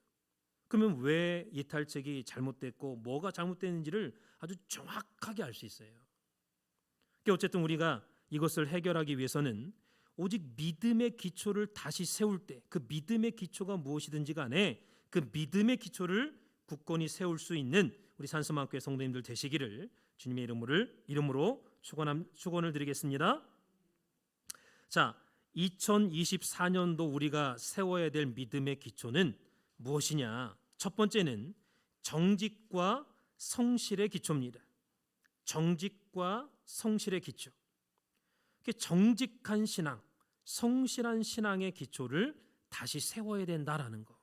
그러면 왜 이탈책이 잘못됐고 뭐가 잘못됐는지를 아주 정확하게 알 수 있어요. 그러니까 어쨌든 우리가 이것을 해결하기 위해서는 오직 믿음의 기초를 다시 세울 때, 그 믿음의 기초가 무엇이든지 간에 그 믿음의 기초를 굳건히 세울 수 있는 우리 산소만교회 성도님들 되시기를 주님의 이름으로 축원을 드리겠습니다. 자, 2024년도 우리가 세워야 될 믿음의 기초는 무엇이냐? 첫 번째는 정직과 성실의 기초입니다. 정직과 성실의 기초. 정직한 신앙, 성실한 신앙의 기초를 다시 세워야 된다라는 거.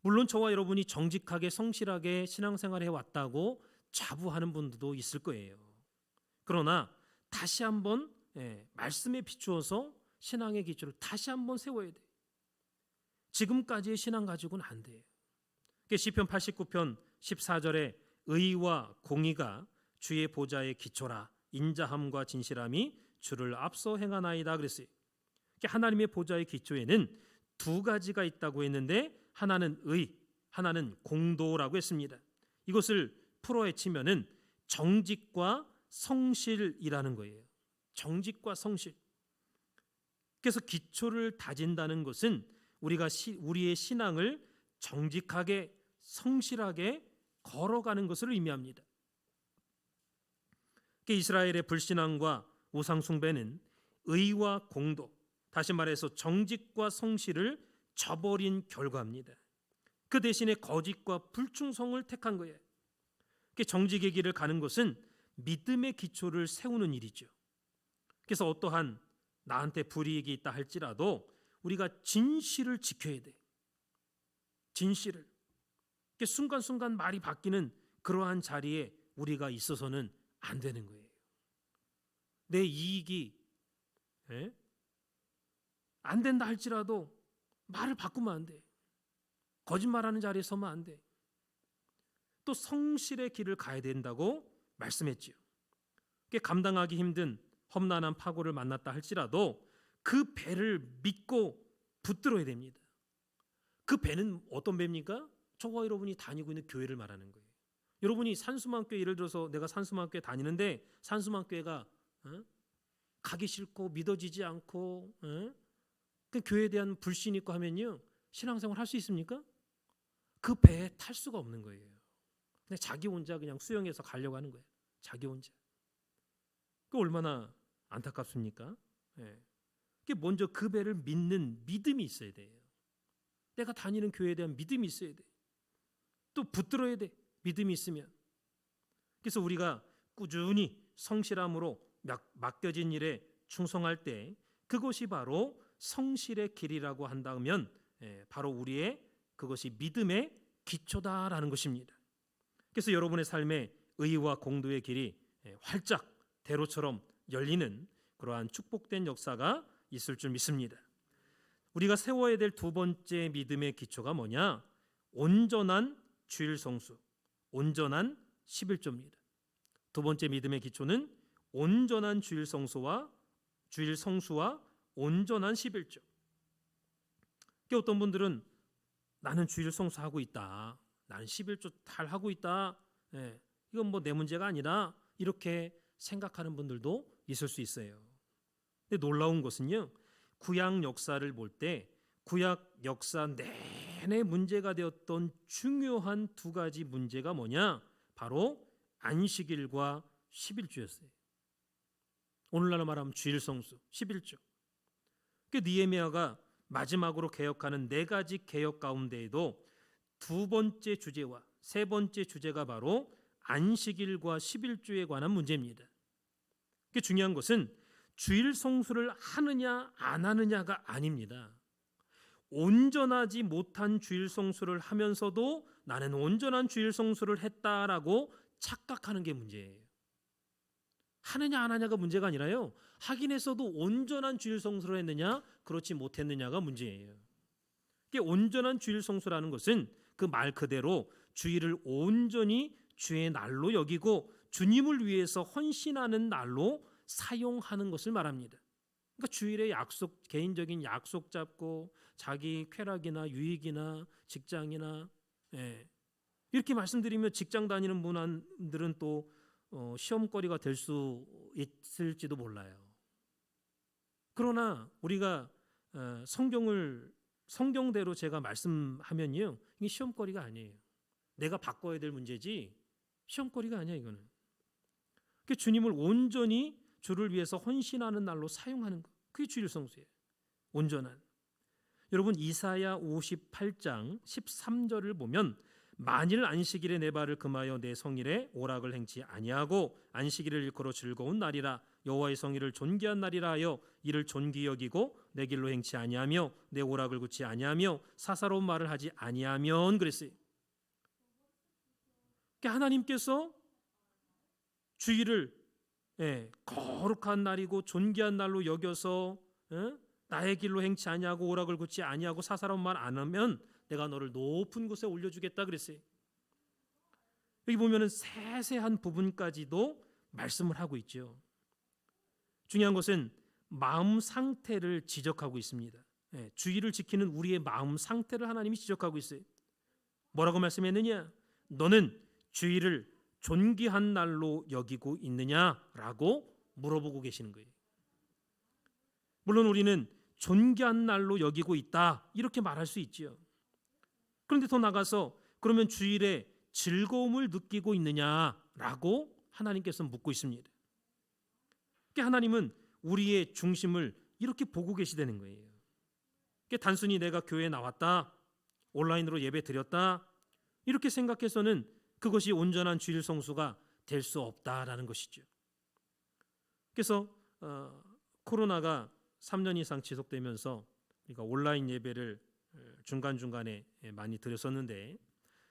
물론 저와 여러분이 정직하게 성실하게 신앙생활을 해왔다고 자부하는 분들도 있을 거예요. 그러나 다시 한번 말씀에 비추어서 신앙의 기초를 다시 한번 세워야 돼. 지금까지의 신앙 가지고는 안 돼요. 시편 89편 14절에 의와 공의가 주의 보좌의 기초라. 인자함과 진실함이 주를 앞서 행하나이다 그랬어요. 하나님의 보좌의 기초에는 두 가지가 있다고 했는데 하나는 의, 하나는 공도라고 했습니다. 이것을 풀어헤치면은 정직과 성실이라는 거예요. 정직과 성실. 그래서 기초를 다진다는 것은 우리가 우리의 신앙을 정직하게 성실하게 걸어가는 것을 의미합니다. 이스라엘의 불신앙과 우상 숭배는 의와 공도, 다시 말해서 정직과 성실을 저버린 결과입니다. 그 대신에 거짓과 불충성을 택한 거예요. 정직의 길을 가는 것은 믿음의 기초를 세우는 일이죠. 그래서 어떠한 나한테 불이익이 있다 할지라도 우리가 진실을 지켜야 돼. 진실을. 순간순간 말이 바뀌는 그러한 자리에 우리가 있어서는 안 되는 거예요. 내 이익이 안 된다 할지라도 말을 바꾸면 안 돼. 거짓말하는 자리에 서면 안 돼. 또 성실의 길을 가야 된다고 말씀했지요. 감당하기 힘든 험난한 파고를 만났다 할지라도 그 배를 믿고 붙들어야 됩니다. 그 배는 어떤 배입니까? 저와 여러분이 다니고 있는 교회를 말하는 거예요. 여러분이 산수만교회, 예를 들어서 내가 산수만교회 다니는데 산수만교회가 가기 싫고 믿어지지 않고 그 교회에 대한 불신이 있고 하면요, 신앙생활 할 수 있습니까? 그 배에 탈 수가 없는 거예요. 근데 자기 혼자 그냥 수영해서 가려고 하는 거예요. 자기 혼자. 그 얼마나 안타깝습니까? 먼저 그 배를 믿는 믿음이 있어야 돼요. 내가 다니는 교회에 대한 믿음이 있어야 돼. 또 붙들어야 돼. 믿음이 있으면. 그래서 우리가 꾸준히 성실함으로 맡겨진 일에 충성할 때 그것이 바로 성실의 길이라고 한다면 바로 우리의 그것이 믿음의 기초다라는 것입니다. 그래서 여러분의 삶에 의와 공도의 길이 활짝 대로처럼 열리는 그러한 축복된 역사가 있을 줄 믿습니다. 우리가 세워야 될 두 번째 믿음의 기초가 뭐냐? 온전한 주일 성수, 온전한 11조입니다. 두 번째 믿음의 기초는 온전한 주일 성수와 온전한 11조. 어떤 분들은 나는 주일 성수하고 있다, 나는 11조 잘 하고 있다, 이건 뭐 내 문제가 아니라 이렇게 생각하는 분들도 있을 수 있어요. 근데 놀라운 것은요, 구약 역사를 볼 때 구약 역사 내내 문제가 되었던 중요한 두 가지 문제가 뭐냐? 바로 안식일과 11조였어요. 오늘날로 말하면 주일 성수 11조. 느헤미야가 마지막으로 개혁하는 네 가지 개혁 가운데에도 두 번째 주제와 세 번째 주제가 바로 안식일과 11조에 관한 문제입니다. 중요한 것은 주일 성수를 하느냐 안 하느냐가 아닙니다. 온전하지 못한 주일 성수를 하면서도 나는 온전한 주일 성수를 했다라고 착각하는 게 문제예요. 하느냐 안 하냐가 문제가 아니라요, 하긴 했어도 온전한 주일 성수를 했느냐 그렇지 못했느냐가 문제예요. 온전한 주일 성수라는 것은 그 말 그대로 주일을 온전히 주의 날로 여기고 주님을 위해서 헌신하는 날로 사용하는 것을 말합니다. 그러니까 주일에 개인적인 약속 잡고 자기 쾌락이나 유익이나 직장이나 이렇게 말씀드리면 직장 다니는 분들은 또 시험거리가 될 수 있을지도 몰라요. 그러나 우리가 성경대로 제가 말씀하면요, 이게 시험거리가 아니에요. 내가 바꿔야 될 문제지 시험거리가 아니야. 이거는 주님을 온전히 주를 위해서 헌신하는 날로 사용하는 것, 그게 주일 성수예요. 온전한. 여러분 이사야 58장 13절을 보면 만일 안식일에 내 발을 금하여 내 성일에 오락을 행치 아니하고 안식일을 일컬어 즐거운 날이라 여호와의 성일을 존귀한 날이라 하여 이를 존귀 여기고 내 길로 행치 아니하며 내 오락을 굳지 아니하며 사사로운 말을 하지 아니하면 그랬어요. 하나님께서 주일을 거룩한 날이고 존귀한 날로 여겨서 나의 길로 행치 아니하고 오락을 굳지 아니하고 사사로운 말 안 하면 내가 너를 높은 곳에 올려주겠다 그랬어요. 여기 보면은 세세한 부분까지도 말씀을 하고 있죠. 중요한 것은 마음 상태를 지적하고 있습니다. 주의를 지키는 우리의 마음 상태를 하나님이 지적하고 있어요. 뭐라고 말씀했느냐? 너는 주의를 존귀한 날로 여기고 있느냐라고 물어보고 계시는 거예요. 물론 우리는 존귀한 날로 여기고 있다 이렇게 말할 수 있지요. 그런데 더 나가서 그러면 주일에 즐거움을 느끼고 있느냐라고 하나님께서 묻고 있습니다. 그러니까 하나님은 우리의 중심을 이렇게 보고 계시다는 거예요. 그러니까 단순히 내가 교회에 나왔다, 온라인으로 예배 드렸다 이렇게 생각해서는 그것이 온전한 주일 성수가 될 수 없다라는 것이죠. 그래서 코로나가 3년 이상 지속되면서 우리가 온라인 예배를 중간중간에 많이 드렸었는데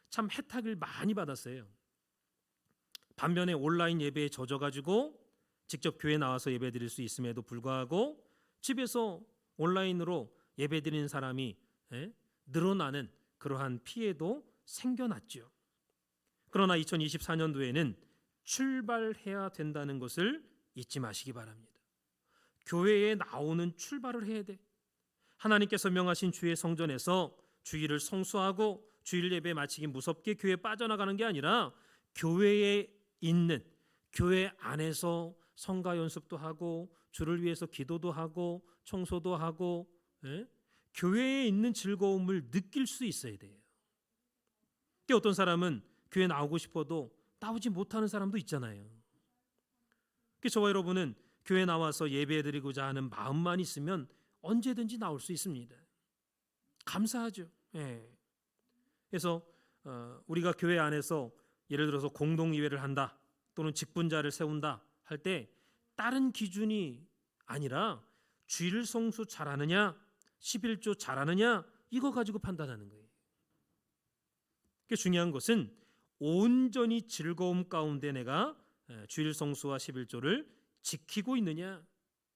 참 혜택을 많이 받았어요. 반면에 온라인 예배에 젖어가지고 직접 교회 나와서 예배 드릴 수 있음에도 불구하고 집에서 온라인으로 예배 드리는 사람이 늘어나는 그러한 피해도 생겨났죠. 그러나 2024년도에는 출발해야 된다는 것을 잊지 마시기 바랍니다. 교회에 나오는 출발을 해야 돼. 하나님께서 명하신 주의 성전에서 주일을 성수하고 주일 예배 마치기 무섭게 교회에 빠져나가는 게 아니라 교회에 있는, 교회 안에서 성가 연습도 하고 주를 위해서 기도도 하고 청소도 하고 교회에 있는 즐거움을 느낄 수 있어야 돼요. 어떤 사람은 교회 나오고 싶어도 나오지 못하는 사람도 있잖아요. 저와 여러분은 교회 나와서 예배드리고자 하는 마음만 있으면 언제든지 나올 수 있습니다. 감사하죠. 그래서 우리가 교회 안에서 예를 들어서 공동이회를 한다 또는 직분자를 세운다 할 때 다른 기준이 아니라 주일 성수 잘하느냐 11조 잘하느냐 이거 가지고 판단하는 거예요. 중요한 것은 온전히 즐거움 가운데 내가 주일 성수와 11조를 지키고 있느냐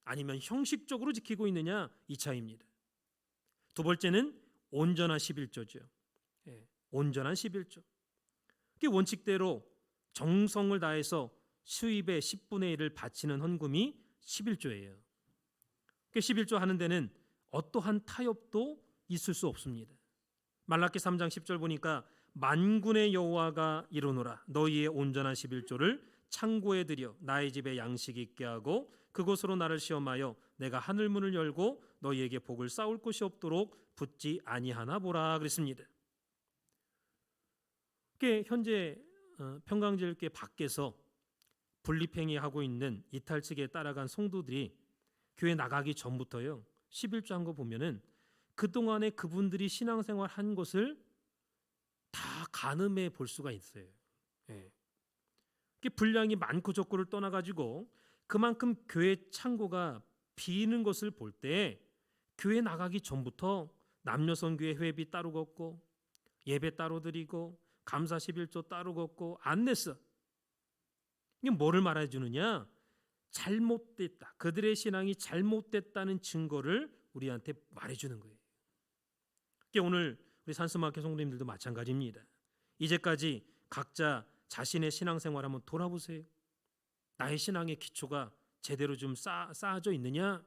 아니면 형식적으로 지키고 있느냐 이 차이입니다. 두 번째는 온전한 11조죠. 온전한 11조. 원칙대로 정성을 다해서 수입의 10분의 1을 바치는 헌금이 11조예요. 11조 하는 데는 어떠한 타협도 있을 수 없습니다. 말라기 3장 10절 보니까 만군의 여호와가 이르노라 너희의 온전한 11조를 창고에 들여 나의 집에 양식이 있게 하고 그곳으로 나를 시험하여 내가 하늘문을 열고 너희에게 복을 쌓을 곳이 없도록 붙지 아니하나 보라 그랬습니다. 현재 평강제일교회 밖에서 분립행위하고 있는 이탈측에 따라간 성도들이 교회 나가기 전부터요 11조 한 거 보면은 그동안에 그분들이 신앙생활 한 것을 다 가늠해 볼 수가 있어요. 분량이 많고 적고를 떠나가지고 그만큼 교회 창고가 비는 것을 볼 때 교회 나가기 전부터 남녀선교회 회비 따로 걷고 예배 따로 드리고 감사 11조 따로 걷고 안 냈어. 이게 뭐를 말해주느냐? 잘못됐다. 그들의 신앙이 잘못됐다는 증거를 우리한테 말해주는 거예요. 오늘 우리 산스마켓 성도님들도 마찬가지입니다. 이제까지 각자 자신의 신앙생활 한번 돌아보세요. 나의 신앙의 기초가 제대로 좀 쌓아져 있느냐?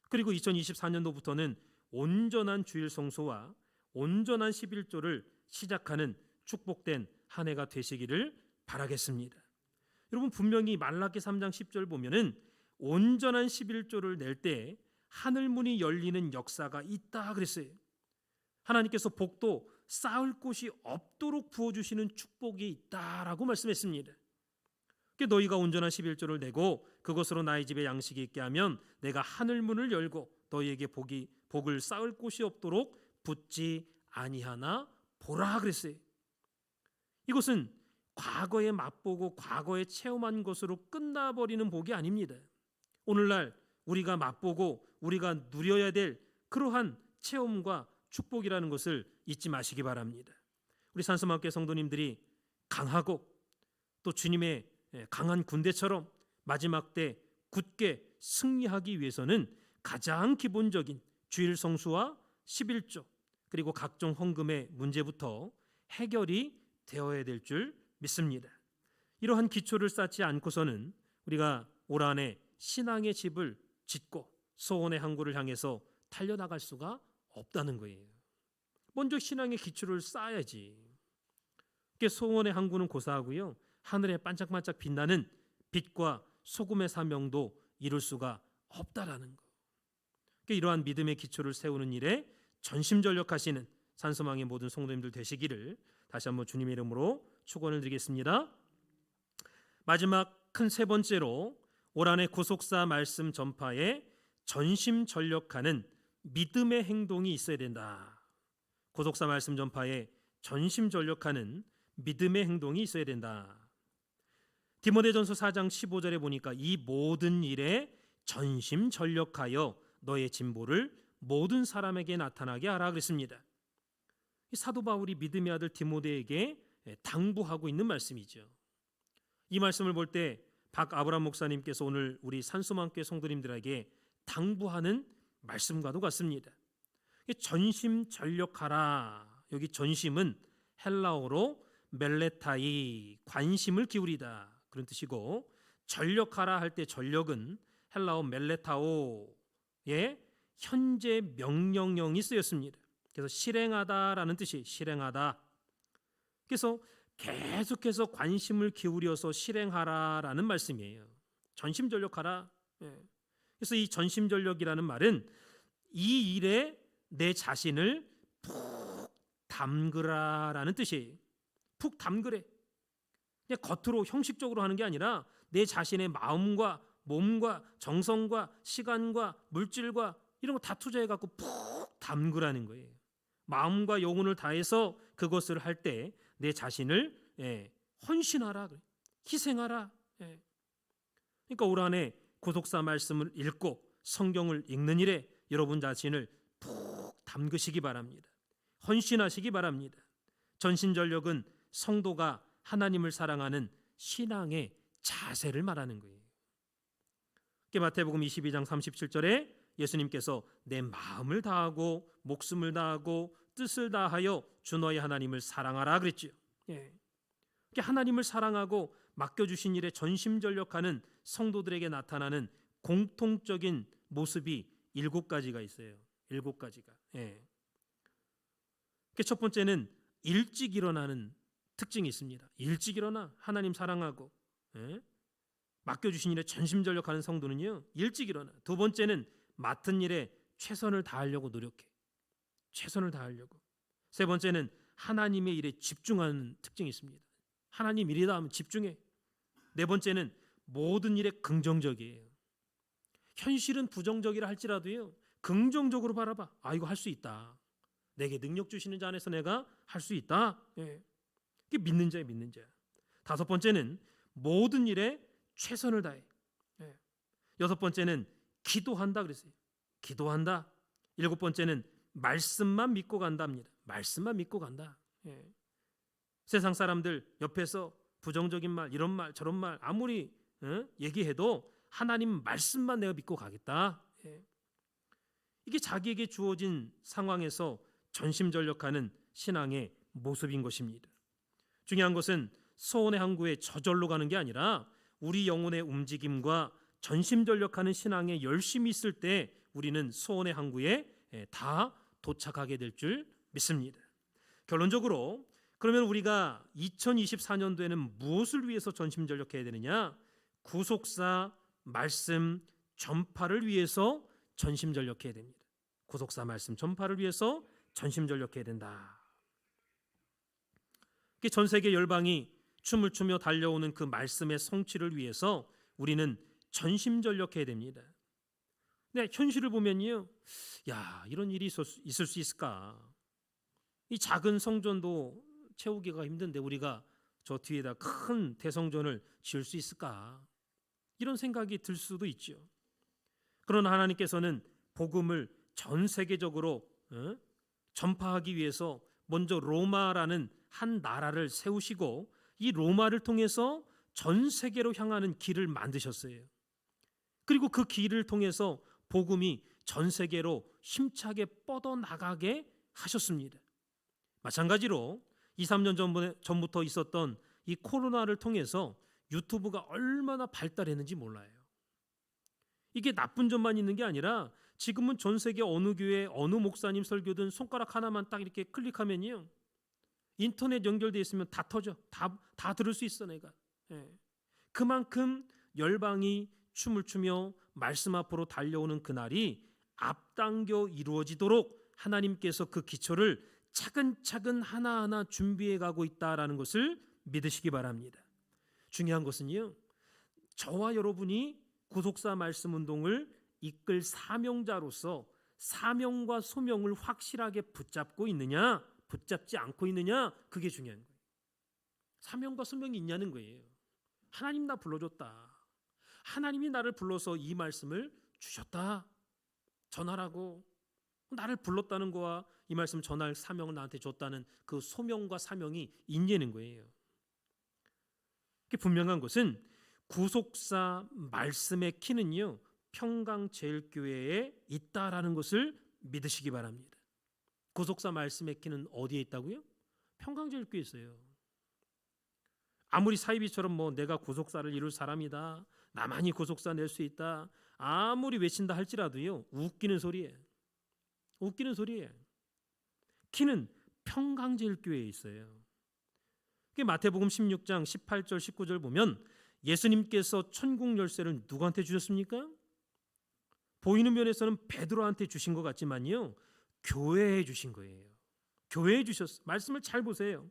그리고 2024년도부터는 온전한 주일 성소와 온전한 11조를 시작하는 축복된 한 해가 되시기를 바라겠습니다. 여러분 분명히 말라기 3장 10절 보면은 온전한 11조를 낼 때 하늘문이 열리는 역사가 있다 그랬어요. 하나님께서 복도 쌓을 곳이 없도록 부어주시는 축복이 있다라고 말씀했습니다. 너희가 온전한 11조를 내고 그것으로 나의 집에 양식이 있게 하면 내가 하늘문을 열고 너희에게 복을 쌓을 곳이 없도록 붙지 아니하나 보라 그랬어요. 이것은 과거에 맛보고 과거에 체험한 것으로 끝나버리는 복이 아닙니다. 오늘날 우리가 맛보고 우리가 누려야 될 그러한 체험과 축복이라는 것을 잊지 마시기 바랍니다. 우리 산스마켓 성도님들이 강하고 또 주님의 강한 군대처럼 마지막 때 굳게 승리하기 위해서는 가장 기본적인 주일 성수와 11조 그리고 각종 헌금의 문제부터 해결이 되어야 될 줄 믿습니다. 이러한 기초를 쌓지 않고서는 우리가 올 한해 신앙의 집을 짓고 소원의 항구를 향해서 달려나갈 수가 없다는 거예요. 먼저 신앙의 기초를 쌓아야지. 소원의 항구는 고사하고요, 하늘에 반짝반짝 빛나는 빛과 소금의 사명도 이룰 수가 없다라는 거. 이러한 믿음의 기초를 세우는 일에 전심전력하시는 산소망의 모든 성도님들 되시기를 다시 한번 주님의 이름으로 축원을 드리겠습니다. 마지막 큰 세 번째로 올 한해 구속사 말씀 전파에 전심전력하는 믿음의 행동이 있어야 된다. 구속사 말씀 전파에 전심전력하는 믿음의 행동이 있어야 된다. 디모데전서 4장 15절에 보니까 이 모든 일에 전심전력하여 너의 진보를 모든 사람에게 나타나게 하라 그랬습니다. 사도 바울이 믿음의 아들 디모데에게 당부하고 있는 말씀이죠. 이 말씀을 볼 때 박아브람 목사님께서 오늘 우리 산소망교회 성도님들에게 당부하는 말씀과도 같습니다. 전심전력하라. 여기 전심은 헬라어로 멜레타이, 관심을 기울이다 그런 뜻이고, 전력하라 할 때 전력은 헬라어 멜레타오의 현재 명령형이 쓰였습니다. 그래서 실행하다라는 뜻이 실행하다. 그래서 계속해서 관심을 기울여서 실행하라라는 말씀이에요. 전심전력하라. 그래서 이 전심전력이라는 말은 이 일에 내 자신을 푹 담그라라는 뜻이에요. 푹 담그래. 그냥 겉으로 형식적으로 하는 게 아니라 내 자신의 마음과 몸과 정성과 시간과 물질과 이런 거 다 투자해 갖고 푹 담그라는 거예요. 마음과 영혼을 다해서 그것을 할 때 내 자신을 헌신하라, 희생하라. 그러니까 올 한해 구속사 말씀을 읽고 성경을 읽는 일에 여러분 자신을 푹 담그시기 바랍니다. 헌신하시기 바랍니다. 전심전력은 성도가 하나님을 사랑하는 신앙의 자세를 말하는 거예요. 마태복음 22장 37절에 예수님께서 내 마음을 다하고 목숨을 다하고 뜻을 다하여 주 너의 하나님을 사랑하라 그랬죠. 하나님을 사랑하고 맡겨주신 일에 전심전력하는 성도들에게 나타나는 공통적인 모습이 7가지가 있어요. 7가지가. 첫 번째는 일찍 일어나는 특징이 있습니다. 일찍 일어나 하나님 사랑하고 맡겨주신 일에 전심전력하는 성도는요, 일찍 일어나. 두 번째는 맡은 일에 최선을 다하려고 노력해. 최선을 다하려고. 세 번째는 하나님의 일에 집중하는 특징이 있습니다. 하나님 일이다 하면 집중해. 네 번째는 모든 일에 긍정적이에요. 현실은 부정적이라 할지라도요, 긍정적으로 바라봐. 아, 이거 할 수 있다. 내게 능력 주시는 자 안에서 내가 할 수 있다. 이게 믿는 자예요, 믿는 자. 다섯 번째는 모든 일에 최선을 다해. 여섯 번째는 기도한다 그랬어요. 기도한다. 일곱 번째는 말씀만 믿고 간답니다. 말씀만 믿고 간다. 세상 사람들 옆에서 부정적인 말, 이런 말, 저런 말 아무리 얘기해도 하나님 말씀만 내가 믿고 가겠다. 이게 자기에게 주어진 상황에서 전심전력하는 신앙의 모습인 것입니다. 중요한 것은 소원의 항구에 저절로 가는 게 아니라 우리 영혼의 움직임과 전심전력하는 신앙에 열심히 있을 때 우리는 소원의 항구에 다 도착하게 될 줄 믿습니다. 결론적으로 그러면 우리가 2024년도에는 무엇을 위해서 전심전력해야 되느냐? 구속사 말씀 전파를 위해서 전심전력해야 됩니다. 구속사 말씀 전파를 위해서 전심전력해야 된다. 전 세계 열방이 춤을 추며 달려오는 그 말씀의 성취를 위해서 우리는 전심전력해야 됩니다. 네, 현실을 보면요, 야, 이런 일이 있을 수 있을까? 이 작은 성전도 채우기가 힘든데 우리가 저 뒤에다 큰 대성전을 지을 수 있을까? 이런 생각이 들 수도 있죠. 그러나 하나님께서는 복음을 전 세계적으로 전파하기 위해서 먼저 로마라는 한 나라를 세우시고 이 로마를 통해서 전 세계로 향하는 길을 만드셨어요. 그리고 그 길을 통해서 복음이 전 세계로 힘차게 뻗어나가게 하셨습니다. 마찬가지로 2, 3년 전부터 있었던 이 코로나를 통해서 유튜브가 얼마나 발달했는지 몰라요. 이게 나쁜 점만 있는 게 아니라 지금은 전 세계 어느 교회 어느 목사님 설교든 손가락 하나만 딱 이렇게 클릭하면요, 인터넷 연결돼 있으면 다 터져. 다 들을 수 있어 내가. 예. 그만큼 열방이 춤을 추며 말씀 앞으로 달려오는 그날이 앞당겨 이루어지도록 하나님께서 그 기초를 차근차근 하나하나 준비해 가고 있다라는 것을 믿으시기 바랍니다. 중요한 것은요, 저와 여러분이 구속사 말씀 운동을 이끌 사명자로서 사명과 소명을 확실하게 붙잡고 있느냐, 붙잡지 않고 있느냐, 그게 중요한 거예요. 사명과 소명이 있냐는 거예요. 하나님 나 불러줬다. 하나님이 나를 불러서 이 말씀을 주셨다. 전하라고. 나를 불렀다는 거와 이 말씀 전할 사명을 나한테 줬다는 그 소명과 사명이 있냐는 거예요. 분명한 것은 구속사 말씀의 키는요, 평강제일교회에 있다라는 것을 믿으시기 바랍니다. 구속사 말씀의 키는 어디에 있다고요? 평강제일교회에 있어요. 아무리 사이비처럼 뭐 내가 구속사를 이룰 사람이다, 나만이 구속사 낼 수 있다, 아무리 외친다 할지라도요, 웃기는 소리예요. 웃기는 소리예요. 키는 평강제일교회에 있어요. 마태복음 16장 18절 19절 보면 예수님께서 천국 열쇠를 누구한테 주셨습니까? 보이는 면에서는 베드로한테 주신 것 같지만요, 교회에 주신 거예요. 교회에 주셨어. 말씀을 잘 보세요.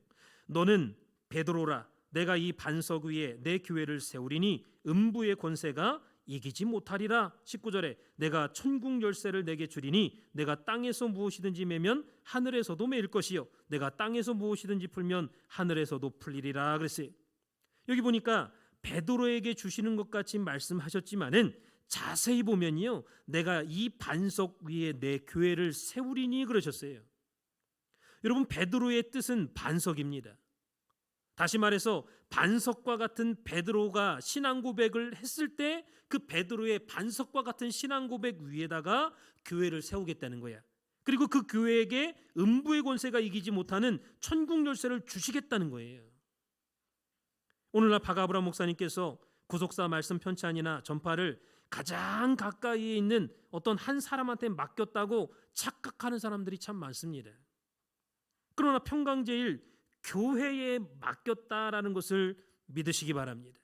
너는 베드로라, 내가 이 반석 위에 내 교회를 세우리니 음부의 권세가 이기지 못하리라. 19절에 내가 천국 열쇠를 내게 주리니 내가 땅에서 무엇이든지 매면 하늘에서도 매일 것이요 내가 땅에서 무엇이든지 풀면 하늘에서도 풀리리라 그랬어요. 여기 보니까 베드로에게 주시는 것 같이 말씀하셨지만은 자세히 보면요, 내가 이 반석 위에 내 교회를 세우리니 그러셨어요. 여러분, 베드로의 뜻은 반석입니다. 다시 말해서 반석과 같은 베드로가 신앙 고백을 했을 때 그 베드로의 반석과 같은 신앙 고백 위에다가 교회를 세우겠다는 거야. 그리고 그 교회에게 음부의 권세가 이기지 못하는 천국 열쇠를 주시겠다는 거예요. 오늘날 박아브람 목사님께서 구속사 말씀 편찬이나 전파를 가장 가까이에 있는 어떤 한 사람한테 맡겼다고 착각하는 사람들이 참 많습니다. 그러나 평강제일 교회에 맡겼다라는 것을 믿으시기 바랍니다.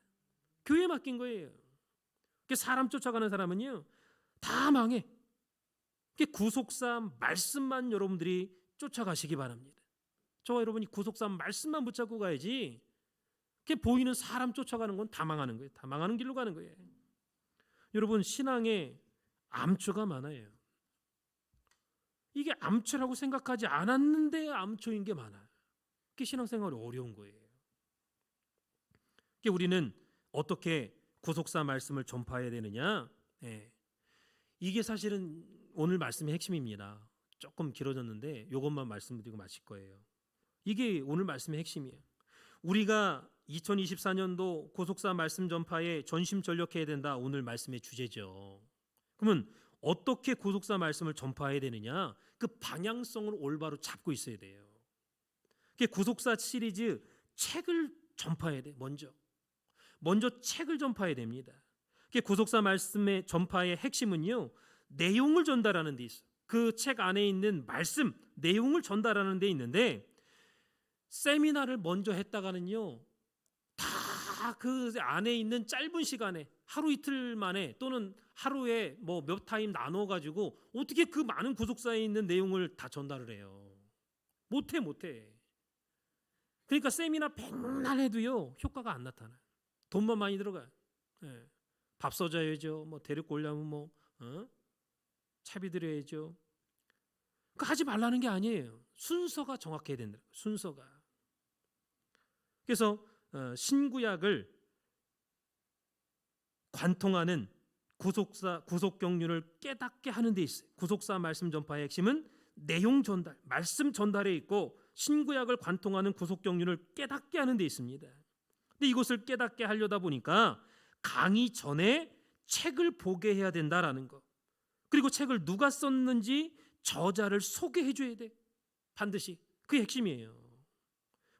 교회에 맡긴 거예요. 사람 쫓아가는 사람은요, 다 망해. 구속사 말씀만 여러분들이 쫓아가시기 바랍니다. 저와 여러분이 구속사 말씀만 붙잡고 가야지, 보이는 사람 쫓아가는 건 다 망하는 거예요. 다 망하는 길로 가는 거예요. 여러분, 신앙에 암초가 많아요. 이게 암초라고 생각하지 않았는데 암초인 게 많아요. 신앙생활이 어려운 거예요. 우리는 어떻게 구속사 말씀을 전파해야 되느냐? 이게 사실은 오늘 말씀의 핵심입니다. 조금 길어졌는데 이것만 말씀드리고 마칠 거예요. 이게 오늘 말씀의 핵심이에요. 우리가 2024년도 구속사 말씀 전파에 전심전력해야 된다, 오늘 말씀의 주제죠. 그러면 어떻게 구속사 말씀을 전파해야 되느냐? 그 방향성을 올바로 잡고 있어야 돼요. 구속사 시리즈 책을 전파해야 돼. 먼저 책을 전파해야 됩니다. 구속사 말씀의 전파의 핵심은요, 내용을 전달하는 데 있어. 그 책 안에 있는 말씀, 내용을 전달하는 데 있는데, 세미나를 먼저 했다가는요, 다 그 안에 있는 짧은 시간에 하루 이틀 만에 또는 하루에 뭐 몇 타임 나눠 가지고 어떻게 그 많은 구속사에 있는 내용을 다 전달을 해요? 못해. 그러니까 세미나 백날 해도요, 효과가 안 나타나요. 돈만 많이 들어가요. 밥 써줘야죠. 뭐 데리고 오려면 차비 드려야죠. 그거 하지 말라는 게 아니에요. 순서가 정확해야 된다. 순서가. 그래서 신구약을 관통하는 구속 경륜을 깨닫게 하는 데 있어요. 구속사 말씀 전파의 핵심은 내용 전달, 말씀 전달에 있고, 신구약을 관통하는 구속 경륜을 깨닫게 하는 데 있습니다. 근데 이것을 깨닫게 하려다 보니까 강의 전에 책을 보게 해야 된다라는 거. 그리고 책을 누가 썼는지 저자를 소개해 줘야 돼. 반드시. 그게 핵심이에요.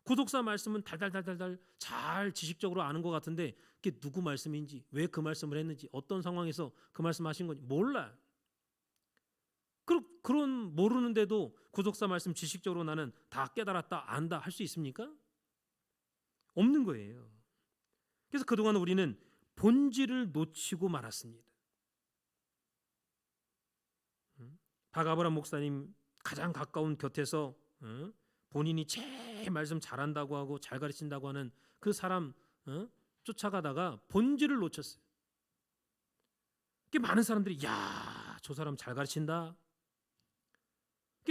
구속사 말씀은 달달달달달 잘 지식적으로 아는 것 같은데 그게 누구 말씀인지, 왜 그 말씀을 했는지, 어떤 상황에서 그 말씀하신 건지 몰라. 그런 모르는데도 구속사 말씀 지식적으로 나는 다 깨달았다, 안다 할 수 있습니까? 없는 거예요. 그래서 그동안 우리는 본질을 놓치고 말았습니다. 박아브람 목사님 가장 가까운 곁에서 본인이 제일 말씀 잘한다고 하고 잘 가르친다고 하는 그 사람 쫓아가다가 본질을 놓쳤어요. 많은 사람들이 야, 저 사람 잘 가르친다.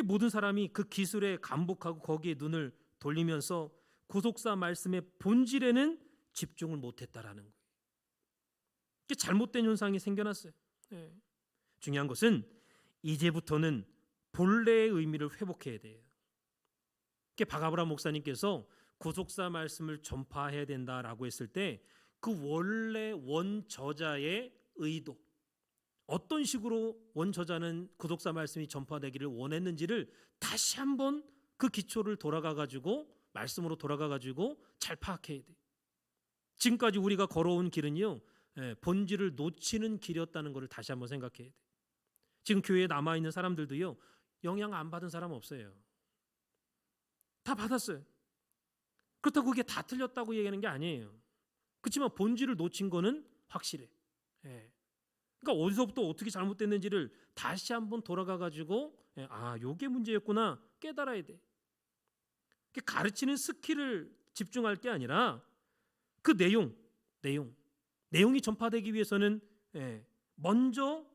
모든 사람이 그 기술에 감복하고 거기에 눈을 돌리면서 구속사 말씀의 본질에는 집중을 못했다라는 거예요. 잘못된 현상이 생겨났어요. 중요한 것은 이제부터는 본래의 의미를 회복해야 돼요. 박아브람 목사님께서 구속사 말씀을 전파해야 된다라고 했을 때 그 원래 원저자의 의도, 어떤 식으로 원저자는 구속사 말씀이 전파되기를 원했는지를 다시 한번 그 기초를 돌아가가지고 말씀으로 돌아가가지고 잘 파악해야 돼. 지금까지 우리가 걸어온 길은요, 본질을 놓치는 길이었다는 것을 다시 한번 생각해야 돼. 지금 교회에 남아있는 사람들도요, 영향 안 받은 사람 없어요. 다 받았어요. 그렇다고 그게 다 틀렸다고 얘기하는 게 아니에요. 그렇지만 본질을 놓친 거는 확실해. 그러니까 어디서부터 어떻게 잘못됐는지를 다시 한번 돌아가가지고 요게 문제였구나 깨달아야 돼. 가르치는 스킬을 집중할 게 아니라 그 내용이 전파되기 위해서는 먼저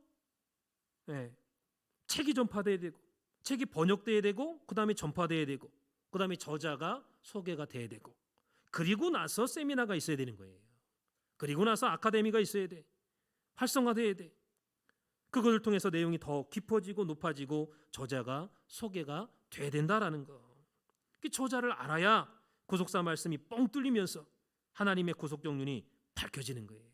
책이 전파돼야 되고, 책이 번역돼야 되고, 그 다음에 전파돼야 되고, 그 다음에 저자가 소개가 돼야 되고, 그리고 나서 세미나가 있어야 되는 거예요. 그리고 나서 아카데미가 있어야 돼. 활성화돼야 돼. 그것을 통해서 내용이 더 깊어지고 높아지고 저자가 소개가 돼야 된다라는 거. 저자를 알아야 구속사 말씀이 뻥 뚫리면서 하나님의 구속 정륜이 밝혀지는 거예요.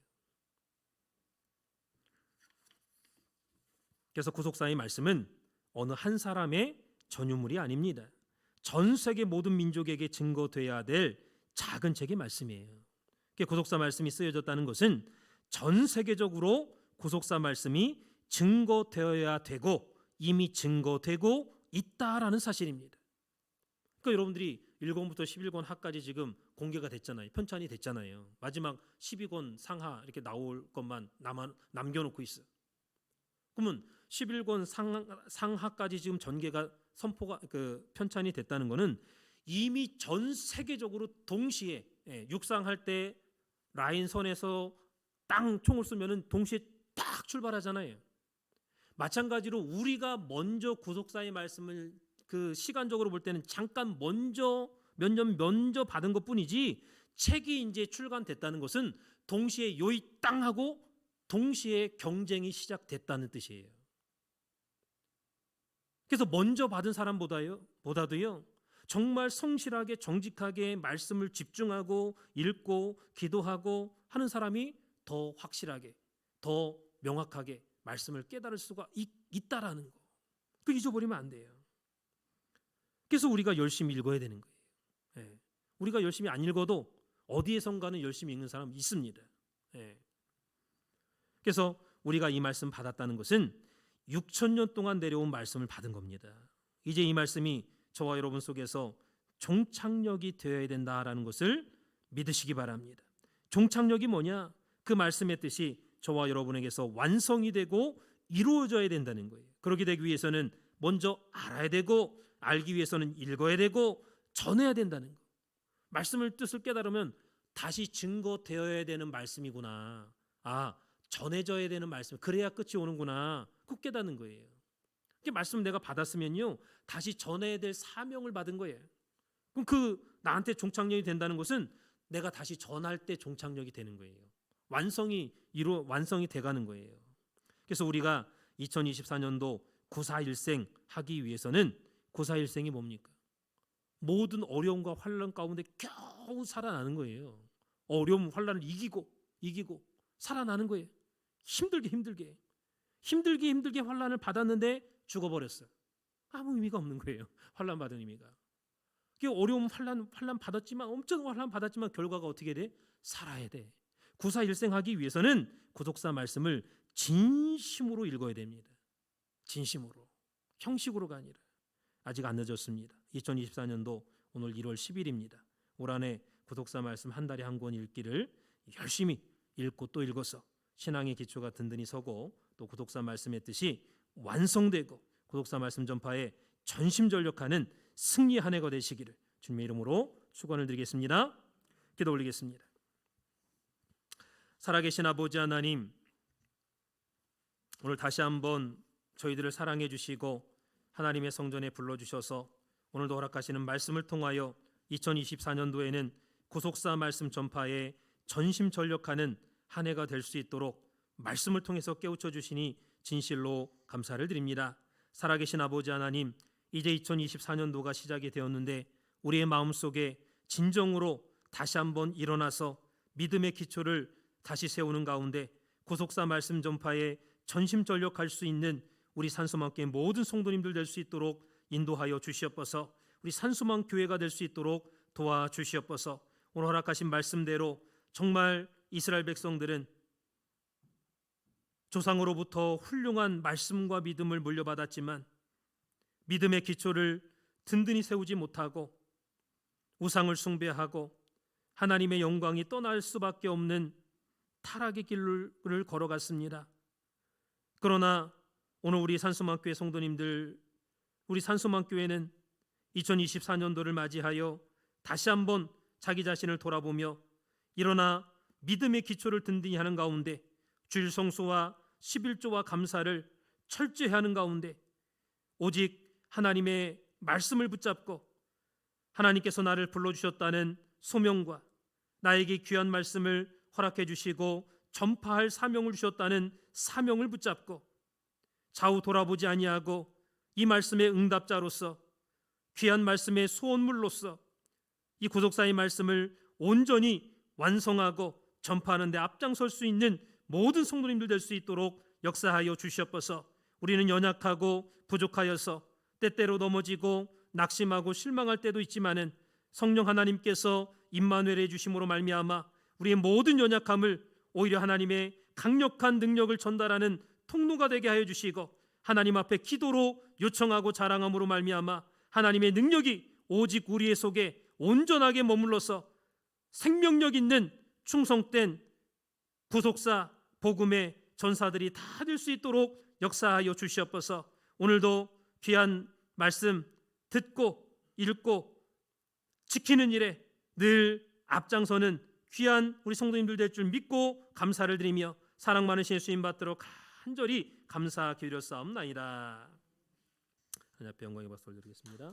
그래서 구속사의 말씀은 어느 한 사람의 전유물이 아닙니다. 전 세계 모든 민족에게 증거돼야 될 작은 책의 말씀이에요. 구속사 말씀이 쓰여졌다는 것은 전 세계적으로 구속사 말씀이 증거되어야 되고 이미 증거되고 있다라는 사실입니다. 그러니까 여러분들이 1권부터 11권 하까지 지금 공개가 됐잖아요. 편찬이 됐잖아요. 마지막 12권 상하 이렇게 나올 것만 남겨놓고 있어요. 그러면 11권 상하까지 지금 전개가 선포가 편찬이 됐다는 것은 이미 전 세계적으로 동시에 육상할 때 라인선에서 땅 총을 쏘면은 동시에 딱 출발하잖아요. 마찬가지로 우리가 먼저 구속사의 말씀을 시간적으로 볼 때는 잠깐 몇 년 먼저 받은 것뿐이지 책이 이제 출간됐다는 것은 동시에 요이 땅 하고 동시에 경쟁이 시작됐다는 뜻이에요. 그래서 먼저 받은 사람보다도요 정말 성실하게 정직하게 말씀을 집중하고 읽고 기도하고 하는 사람이 더 확실하게 더 명확하게 말씀을 깨달을 수가 있다라는 거. 그 잊어버리면 안 돼요. 그래서 우리가 열심히 읽어야 되는 거예요. 우리가 열심히 안 읽어도 어디에선가는 열심히 읽는 사람 있습니다. 그래서 우리가 이 말씀 받았다는 것은 6,000년 동안 내려온 말씀을 받은 겁니다. 이제 이 말씀이 저와 여러분 속에서 종착역이 되어야 된다라는 것을 믿으시기 바랍니다. 종착역이 뭐냐? 그 말씀의 뜻이 저와 여러분에게서 완성이 되고 이루어져야 된다는 거예요. 그렇게 되기 위해서는 먼저 알아야 되고 알기 위해서는 읽어야 되고 전해야 된다는 거. 말씀을 뜻을 깨달으면 다시 증거되어야 되는 말씀이구나. 전해져야 되는 말씀. 그래야 끝이 오는구나. 꼭 깨닫는 거예요. 말씀 내가 받았으면요 다시 전해야 될 사명을 받은 거예요. 그럼 나한테 종착역이 된다는 것은 내가 다시 전할 때 종착역이 되는 거예요. 완성이 돼가는 거예요. 그래서 우리가 2024년도 941생 하기 위해서는 941생이 뭡니까? 모든 어려움과 환난 가운데 겨우 살아나는 거예요. 어려움 환난을 이기고 살아나는 거예요. 힘들게 환난을 받았는데 죽어버렸어요. 아무 의미가 없는 거예요. 환난 받은 의미가. 그게 어려움 환난 받았지만 엄청 환난 받았지만 결과가 어떻게 돼? 살아야 돼. 구사일생하기 위해서는 구속사 말씀을 진심으로 읽어야 됩니다. 진심으로. 형식으로가 아니라. 아직 안 늦었습니다. 2024년도 오늘 1월 10일입니다. 올 한해 구속사 말씀 한 달에 한 권 읽기를 열심히 읽고 또 읽어서 신앙의 기초가 든든히 서고 또 구속사 말씀의 뜻이 완성되고 구속사 말씀 전파에 전심전력하는 승리 한 해가 되시기를 주님의 이름으로 축원을 드리겠습니다. 기도 올리겠습니다. 살아계신 아버지 하나님, 오늘 다시 한번 저희들을 사랑해 주시고 하나님의 성전에 불러주셔서 오늘도 허락하시는 말씀을 통하여 2024년도에는 구속사 말씀 전파에 전심전력하는 한 해가 될 수 있도록 말씀을 통해서 깨우쳐 주시니 진실로 감사를 드립니다. 살아계신 아버지 하나님, 이제 2024년도가 시작이 되었는데 우리의 마음속에 진정으로 다시 한번 일어나서 믿음의 기초를 다시 세우는 가운데 구속사 말씀 전파에 전심전력할 수 있는 우리 산소망교회 모든 성도님들 될 수 있도록 인도하여 주시옵소서. 우리 산소망 교회가 될 수 있도록 도와주시옵소서. 오늘 허락하신 말씀대로 정말 이스라엘 백성들은 조상으로부터 훌륭한 말씀과 믿음을 물려받았지만 믿음의 기초를 든든히 세우지 못하고 우상을 숭배하고 하나님의 영광이 떠날 수밖에 없는 타락의 길을 걸어갔습니다. 그러나 오늘 우리 산소망교회 성도님들, 우리 산소망교회는 2024년도를 맞이하여 다시 한번 자기 자신을 돌아보며 일어나 믿음의 기초를 든든히 하는 가운데 주일 성수와 11조와 감사를 철저히 하는 가운데 오직 하나님의 말씀을 붙잡고 하나님께서 나를 불러주셨다는 소명과 나에게 귀한 말씀을 허락해 주시고 전파할 사명을 주셨다는 사명을 붙잡고 좌우 돌아보지 아니하고 이 말씀의 응답자로서 귀한 말씀의 소원물로서 이 구속사의 말씀을 온전히 완성하고 전파하는 데 앞장설 수 있는 모든 성도님들 될 수 있도록 역사하여 주시옵소서. 우리는 연약하고 부족하여서 때때로 넘어지고 낙심하고 실망할 때도 있지만은 성령 하나님께서 임마누엘의 주심으로 말미암아 우리의 모든 연약함을 오히려 하나님의 강력한 능력을 전달하는 통로가 되게 하여 주시고 하나님 앞에 기도로 요청하고 자랑함으로 말미암아 하나님의 능력이 오직 우리의 속에 온전하게 머물러서 생명력 있는 충성된 구속사 복음의 전사들이 다 될 수 있도록 역사하여 주시옵소서. 오늘도 귀한 말씀 듣고 읽고 지키는 일에 늘 앞장서는 귀한 우리 성도님들 될 줄 믿고 감사를 드리며 사랑 많으신 예수님 받들어 간절히 감사 기울여 싸움나이다. 하나님 앞에 영광의 박수를 드리겠습니다.